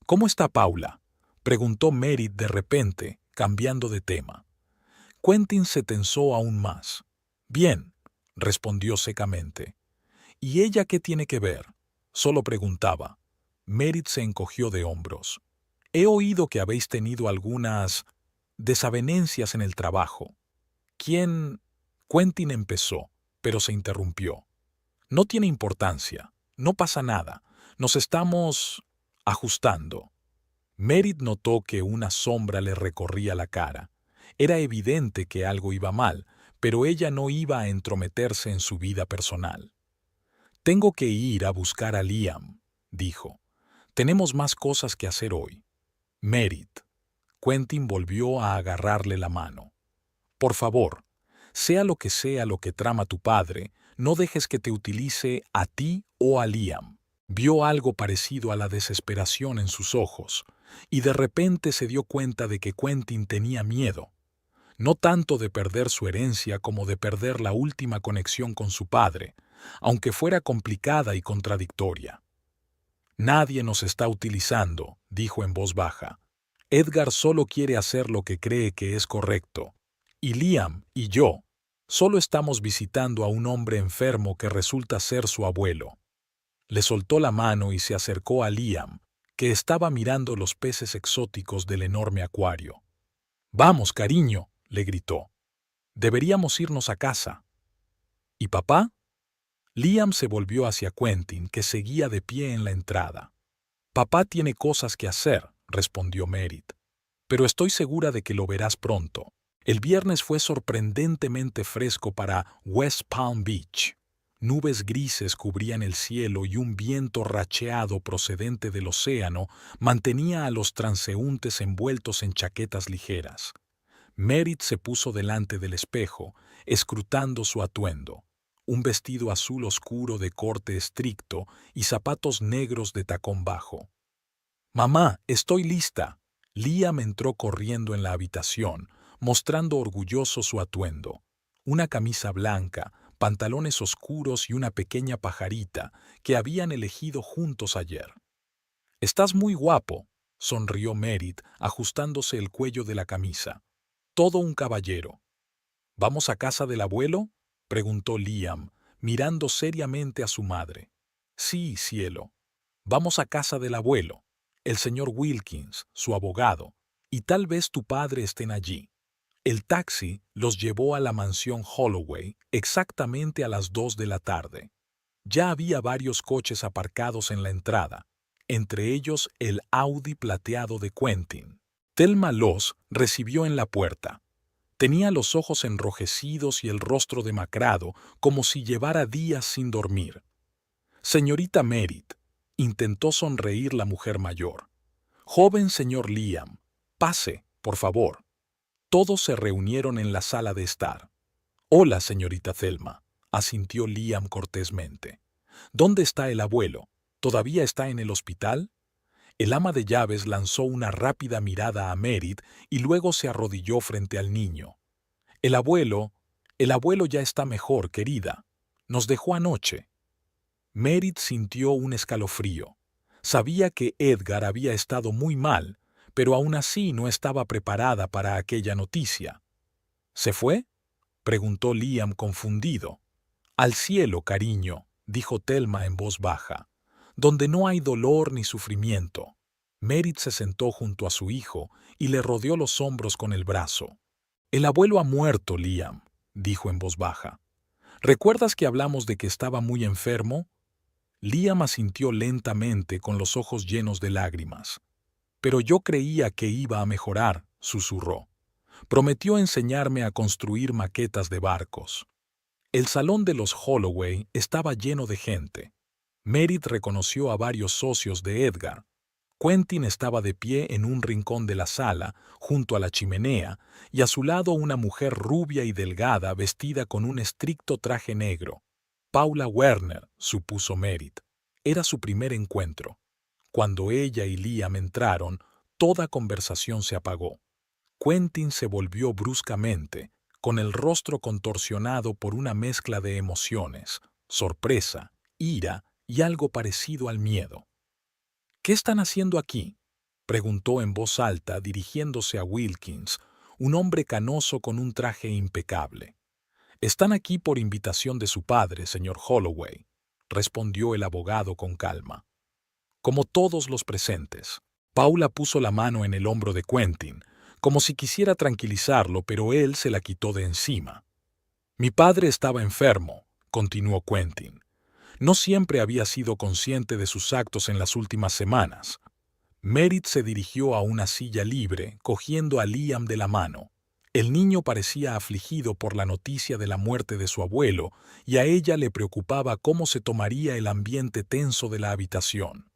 ¿Cómo está Paula?, preguntó Merritt de repente, cambiando de tema. Quentin se tensó aún más. Bien, respondió secamente. ¿Y ella qué tiene que ver? Solo preguntaba. Merritt se encogió de hombros. He oído que habéis tenido algunas desavenencias en el trabajo. ¿Quién? Quentin empezó, pero se interrumpió. No tiene importancia. No pasa nada. Nos estamos ajustando. Merritt notó que una sombra le recorría la cara. Era evidente que algo iba mal, pero ella no iba a entrometerse en su vida personal. Tengo que ir a buscar a Liam, dijo. Tenemos más cosas que hacer hoy. Merritt. Quentin volvió a agarrarle la mano. Por favor, sea lo que trama tu padre, no dejes que te utilice a ti o a Liam. Vio algo parecido a la desesperación en sus ojos, y de repente se dio cuenta de que Quentin tenía miedo, no tanto de perder su herencia como de perder la última conexión con su padre, aunque fuera complicada y contradictoria. Nadie nos está utilizando, dijo en voz baja. Edgar solo quiere hacer lo que cree que es correcto. Y Liam y yo solo estamos visitando a un hombre enfermo que resulta ser su abuelo. Le soltó la mano y se acercó a Liam, que estaba mirando los peces exóticos del enorme acuario. «Vamos, cariño», le gritó. «Deberíamos irnos a casa». «¿Y papá?» Liam se volvió hacia Quentin, que seguía de pie en la entrada. «Papá tiene cosas que hacer», respondió Merritt. «Pero estoy segura de que lo verás pronto. El viernes fue sorprendentemente fresco para West Palm Beach. Nubes grises cubrían el cielo y un viento racheado procedente del océano mantenía a los transeúntes envueltos en chaquetas ligeras. Merritt se puso delante del espejo, escrutando su atuendo. Un vestido azul oscuro de corte estricto y zapatos negros de tacón bajo. «Mamá, estoy lista». Liam entró corriendo en la habitación, mostrando orgulloso su atuendo. Una camisa blanca, pantalones oscuros y una pequeña pajarita que habían elegido juntos ayer. «Estás muy guapo», sonrió Merritt, ajustándose el cuello de la camisa. «Todo un caballero». «¿Vamos a casa del abuelo?», preguntó Liam, mirando seriamente a su madre. «Sí, cielo. Vamos a casa del abuelo, el señor Wilkins, su abogado, y tal vez tu padre estén allí». El taxi los llevó a la mansión Holloway exactamente a las 2 de la tarde. Ya había varios coches aparcados en la entrada, entre ellos el Audi plateado de Quentin. Thelma los recibió en la puerta. Tenía los ojos enrojecidos y el rostro demacrado, como si llevara días sin dormir. «Señorita Merritt», intentó sonreír la mujer mayor. «Joven señor Liam, pase, por favor». Todos se reunieron en la sala de estar. «Hola, señorita Thelma», asintió Liam cortésmente. «¿Dónde está el abuelo? ¿Todavía está en el hospital?» El ama de llaves lanzó una rápida mirada a Merritt y luego se arrodilló frente al niño. El abuelo ya está mejor, querida. Nos dejó anoche». Merritt sintió un escalofrío. Sabía que Edgar había estado muy mal, pero aún así no estaba preparada para aquella noticia. «¿Se fue?», preguntó Liam confundido. «Al cielo, cariño», dijo Thelma en voz baja, «donde no hay dolor ni sufrimiento». Merritt se sentó junto a su hijo y le rodeó los hombros con el brazo. «El abuelo ha muerto, Liam», dijo en voz baja. «¿Recuerdas que hablamos de que estaba muy enfermo?» Liam asintió lentamente con los ojos llenos de lágrimas. «Pero yo creía que iba a mejorar», susurró. «Prometió enseñarme a construir maquetas de barcos». El salón de los Holloway estaba lleno de gente. Merritt reconoció a varios socios de Edgar. Quentin estaba de pie en un rincón de la sala, junto a la chimenea, y a su lado una mujer rubia y delgada vestida con un estricto traje negro. Paula Werner, supuso Merritt. Era su primer encuentro. Cuando ella y Liam entraron, toda conversación se apagó. Quentin se volvió bruscamente, con el rostro contorsionado por una mezcla de emociones, sorpresa, ira y algo parecido al miedo. ¿Qué están haciendo aquí?, preguntó en voz alta dirigiéndose a Wilkins, un hombre canoso con un traje impecable. «Están aquí por invitación de su padre, señor Holloway», respondió el abogado con calma. Como todos los presentes, Paula puso la mano en el hombro de Quentin, como si quisiera tranquilizarlo, pero él se la quitó de encima. «Mi padre estaba enfermo», continuó Quentin. «No siempre había sido consciente de sus actos en las últimas semanas». Merritt se dirigió a una silla libre, cogiendo a Liam de la mano. El niño parecía afligido por la noticia de la muerte de su abuelo, y a ella le preocupaba cómo se tomaría el ambiente tenso de la habitación.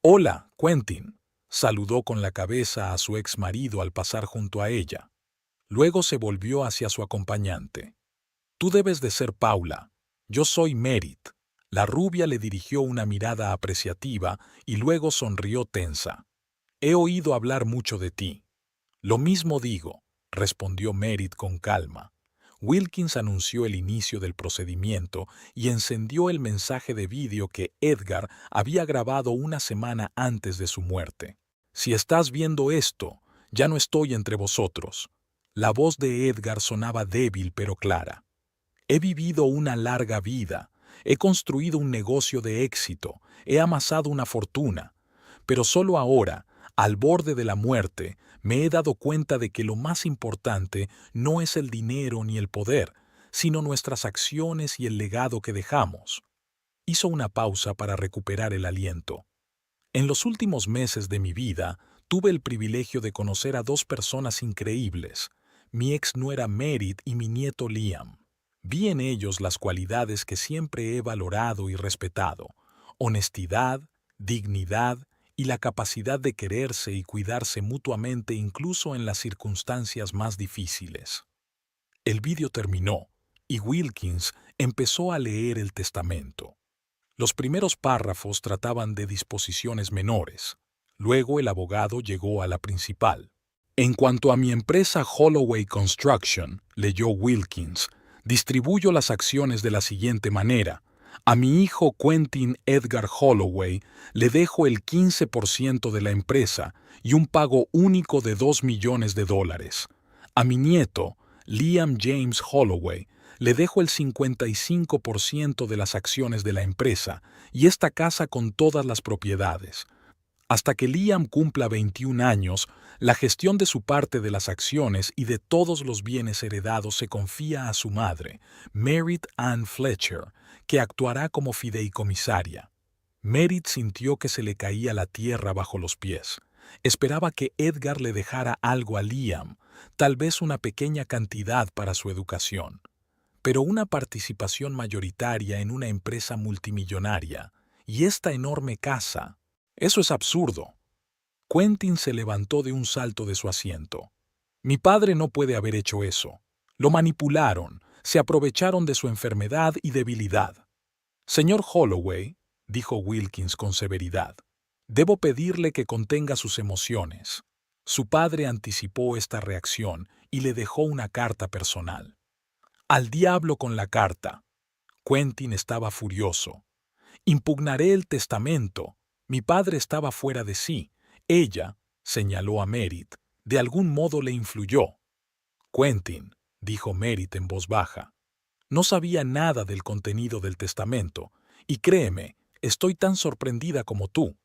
«Hola, Quentin», saludó con la cabeza a su ex marido al pasar junto a ella. Luego se volvió hacia su acompañante. «Tú debes de ser Paula. Yo soy Merritt». La rubia le dirigió una mirada apreciativa y luego sonrió tensa. «He oído hablar mucho de ti». «Lo mismo digo», respondió Merritt con calma. Wilkins anunció el inicio del procedimiento y encendió el mensaje de vídeo que Edgar había grabado una semana antes de su muerte. «Si estás viendo esto, ya no estoy entre vosotros». La voz de Edgar sonaba débil pero clara. «He vivido una larga vida. He construido un negocio de éxito, he amasado una fortuna, pero solo ahora, al borde de la muerte, me he dado cuenta de que lo más importante no es el dinero ni el poder, sino nuestras acciones y el legado que dejamos». Hizo una pausa para recuperar el aliento. «En los últimos meses de mi vida, tuve el privilegio de conocer a dos personas increíbles, mi ex nuera Merritt y mi nieto Liam. Vi en ellos las cualidades que siempre he valorado y respetado: honestidad, dignidad y la capacidad de quererse y cuidarse mutuamente incluso en las circunstancias más difíciles». El vídeo terminó y Wilkins empezó a leer el testamento. Los primeros párrafos trataban de disposiciones menores. Luego el abogado llegó a la principal. «En cuanto a mi empresa Holloway Construction», leyó Wilkins, «distribuyo las acciones de la siguiente manera. A mi hijo Quentin Edgar Holloway le dejo el 15% de la empresa y un pago único de $2 millones. A mi nieto, Liam James Holloway, le dejo el 55% de las acciones de la empresa y esta casa con todas las propiedades. Hasta que Liam cumpla 21 años, la gestión de su parte de las acciones y de todos los bienes heredados se confía a su madre, Merritt Ann Fletcher, que actuará como fideicomisaria». Merritt sintió que se le caía la tierra bajo los pies. Esperaba que Edgar le dejara algo a Liam, tal vez una pequeña cantidad para su educación. Pero una participación mayoritaria en una empresa multimillonaria y esta enorme casa, eso es absurdo. Quentin se levantó de un salto de su asiento. «Mi padre no puede haber hecho eso. Lo manipularon, se aprovecharon de su enfermedad y debilidad». «Señor Holloway», dijo Wilkins con severidad, «debo pedirle que contenga sus emociones». Su padre anticipó esta reacción y le dejó una carta personal. «Al diablo con la carta». Quentin estaba furioso. «Impugnaré el testamento». Mi padre estaba fuera de sí. Ella, señaló a Merritt, de algún modo le influyó. «Quentin», dijo Merritt en voz baja, «no sabía nada del contenido del testamento, y créeme, estoy tan sorprendida como tú».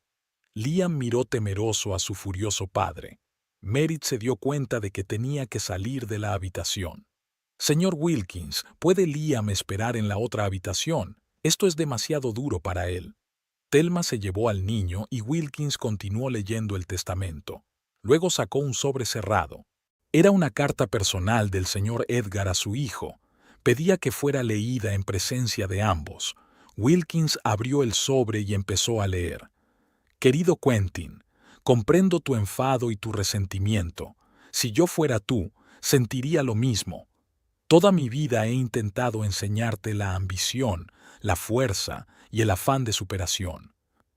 Liam miró temeroso a su furioso padre. Merritt se dio cuenta de que tenía que salir de la habitación. «Señor Wilkins, ¿puede Liam esperar en la otra habitación? Esto es demasiado duro para él». Thelma se llevó al niño y Wilkins continuó leyendo el testamento. Luego sacó un sobre cerrado. Era una carta personal del señor Edgar a su hijo. Pedía que fuera leída en presencia de ambos. Wilkins abrió el sobre y empezó a leer. «Querido Quentin, Comprendo tu enfado y tu resentimiento. Si yo fuera tú, sentiría lo mismo. Toda mi vida he intentado enseñarte la ambición, la fuerza y el afán de superación.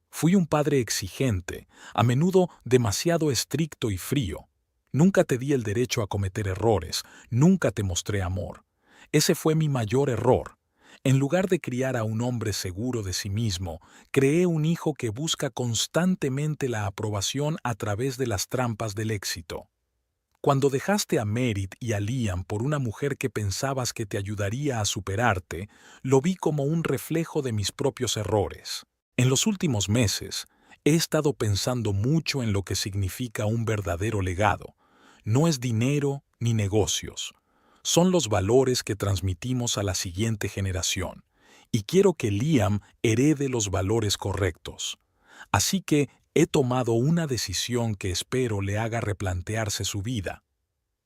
Fui un padre exigente, a menudo demasiado estricto y frío. Nunca te di el derecho a cometer errores, nunca te mostré amor. Ese fue mi mayor error. En lugar de criar a un hombre seguro de sí mismo, creé un hijo que busca constantemente la aprobación a través de las trampas del éxito. Cuando dejaste a Merit y a Liam por una mujer que pensabas que te ayudaría a superarte, lo vi como un reflejo de mis propios errores. En los últimos meses, he estado pensando mucho en lo que significa un verdadero legado. No es dinero ni negocios. Son los valores que transmitimos a la siguiente generación. Y quiero que Liam herede los valores correctos. Así que he tomado una decisión que espero le haga replantearse su vida.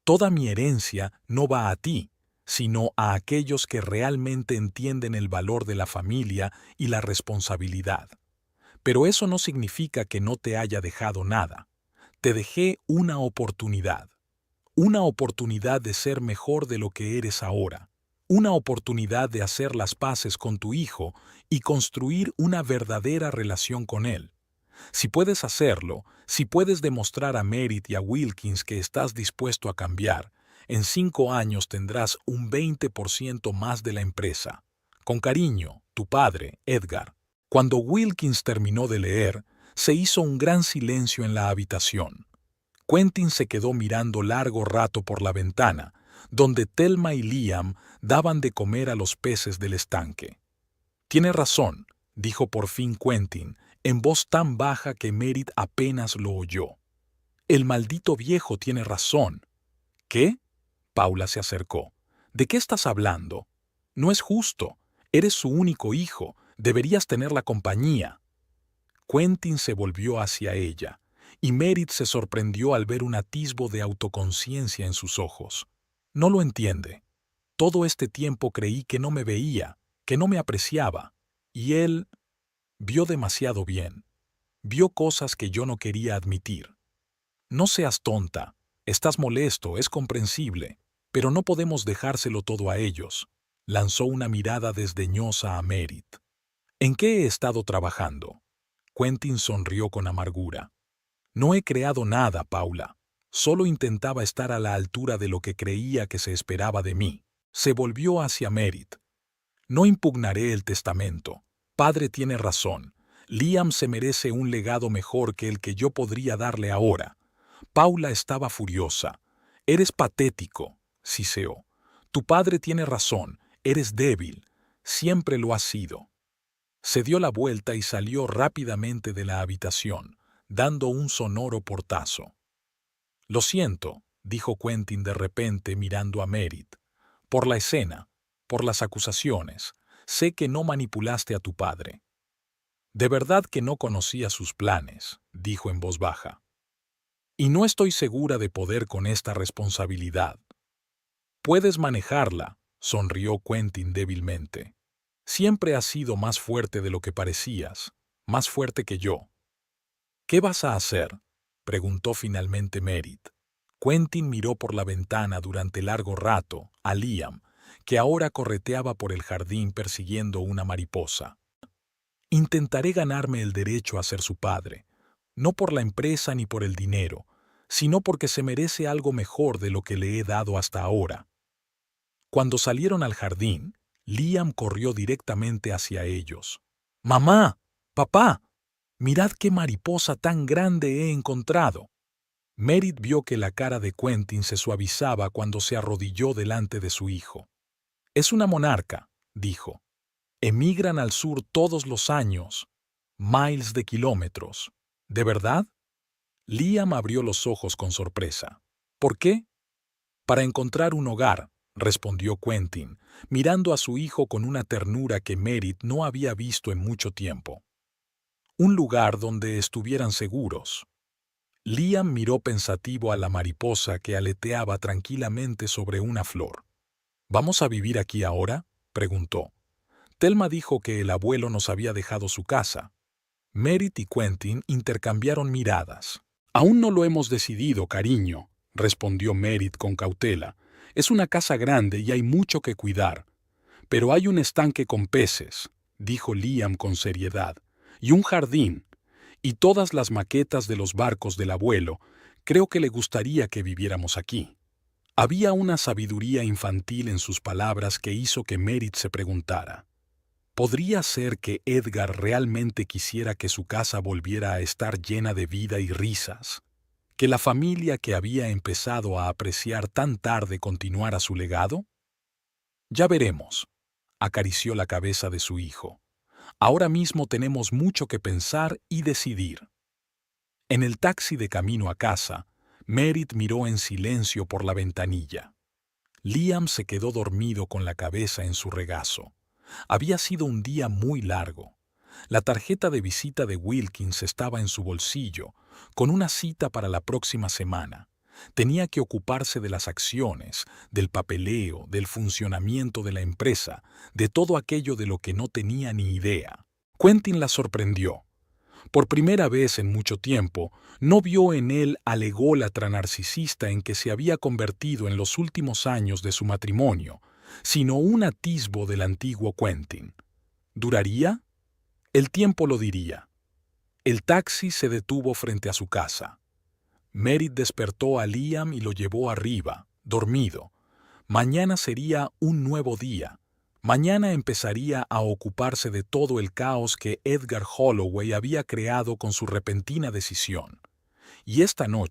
Toda mi herencia no va a ti, sino a aquellos que realmente entienden el valor de la familia y la responsabilidad. Pero eso no significa que no te haya dejado nada. Te dejé una oportunidad de ser mejor de lo que eres ahora, una oportunidad de hacer las paces con tu hijo y construir una verdadera relación con él. Si puedes hacerlo, si puedes demostrar a Merit y a Wilkins que estás dispuesto a cambiar, en 5 años tendrás un 20% más de la empresa. Con cariño, tu padre, Edgar. Cuando Wilkins terminó de leer, se hizo un gran silencio en la habitación. Quentin se quedó mirando largo rato por la ventana, donde Thelma y Liam daban de comer a los peces del estanque. Tiene razón, dijo por fin Quentin, en voz tan baja que Merit apenas lo oyó. El maldito viejo tiene razón. ¿Qué? Paula se acercó. ¿De qué estás hablando? No es justo. Eres su único hijo. Deberías tener la compañía. Quentin se volvió hacia ella, y Merit se sorprendió al ver un atisbo de autoconciencia en sus ojos. No lo entiende. Todo este tiempo creí que no me veía, que no me apreciaba, y él vio demasiado bien. Vio cosas que yo no quería admitir. No seas tonta. Estás molesto, es comprensible, pero no podemos dejárselo todo a ellos. Lanzó una mirada desdeñosa a Merit. ¿En qué he estado trabajando? Quentin sonrió con amargura. No he creado nada, Paula. Solo intentaba estar a la altura de lo que creía que se esperaba de mí. Se volvió hacia Merit. No impugnaré el testamento. Padre tiene razón. Liam se merece un legado mejor que el que yo podría darle ahora. Paula estaba furiosa. Eres patético, siseó. Tu padre tiene razón. Eres débil. Siempre lo has sido. Se dio la vuelta y salió rápidamente de la habitación, dando un sonoro portazo. Lo siento, dijo Quentin de repente mirando a Merit. Por la escena, por las acusaciones. Sé que no manipulaste a tu padre. De verdad que no conocía sus planes, dijo en voz baja. Y no estoy segura de poder con esta responsabilidad. Puedes manejarla, sonrió Quentin débilmente. Siempre has sido más fuerte de lo que parecías, más fuerte que yo. ¿Qué vas a hacer? Preguntó finalmente Merit. Quentin miró por la ventana durante largo rato a Liam, que ahora correteaba por el jardín persiguiendo una mariposa. Intentaré ganarme el derecho a ser su padre, no por la empresa ni por el dinero, sino porque se merece algo mejor de lo que le he dado hasta ahora. Cuando salieron al jardín, Liam corrió directamente hacia ellos. «¡Mamá! ¡Papá! Mirad qué mariposa tan grande he encontrado». Merit vio que la cara de Quentin se suavizaba cuando se arrodilló delante de su hijo. «Es una monarca», dijo. «Emigran al sur todos los años, miles de kilómetros. ¿De verdad?» Liam abrió los ojos con sorpresa. «¿Por qué?» «Para encontrar un hogar», respondió Quentin, mirando a su hijo con una ternura que Merit no había visto en mucho tiempo. «Un lugar donde estuvieran seguros». Liam miró pensativo a la mariposa que aleteaba tranquilamente sobre una flor. «¿Vamos a vivir aquí ahora?», preguntó. Thelma dijo que el abuelo nos había dejado su casa. Merit y Quentin intercambiaron miradas. Aún no lo hemos decidido, cariño, respondió Merritt con cautela. Es una casa grande y hay mucho que cuidar. Pero hay un estanque con peces, dijo Liam con seriedad, y un jardín, y todas las maquetas de los barcos del abuelo. Creo que le gustaría que viviéramos aquí. Había una sabiduría infantil en sus palabras que hizo que Merritt se preguntara: ¿podría ser que Edgar realmente quisiera que su casa volviera a estar llena de vida y risas? ¿Que la familia que había empezado a apreciar tan tarde continuara su legado? Ya veremos, acarició la cabeza de su hijo. Ahora mismo tenemos mucho que pensar y decidir. En el taxi de camino a casa, Merritt miró en silencio por la ventanilla. Liam se quedó dormido con la cabeza en su regazo. Había sido un día muy largo. La tarjeta de visita de Wilkins estaba en su bolsillo, con una cita para la próxima semana. Tenía que ocuparse de las acciones, del papeleo, del funcionamiento de la empresa, de todo aquello de lo que no tenía ni idea. Quentin la sorprendió. Por primera vez en mucho tiempo, no vio en él al ególatra narcisista en que se había convertido en los últimos años de su matrimonio, sino un atisbo del antiguo Quentin. ¿Duraría? El tiempo lo diría. El taxi se detuvo frente a su casa. Merritt despertó a Liam y lo llevó arriba, dormido. Mañana sería un nuevo día. Mañana empezaría a ocuparse de todo el caos que Edgar Holloway había creado con su repentina decisión. Y esta noche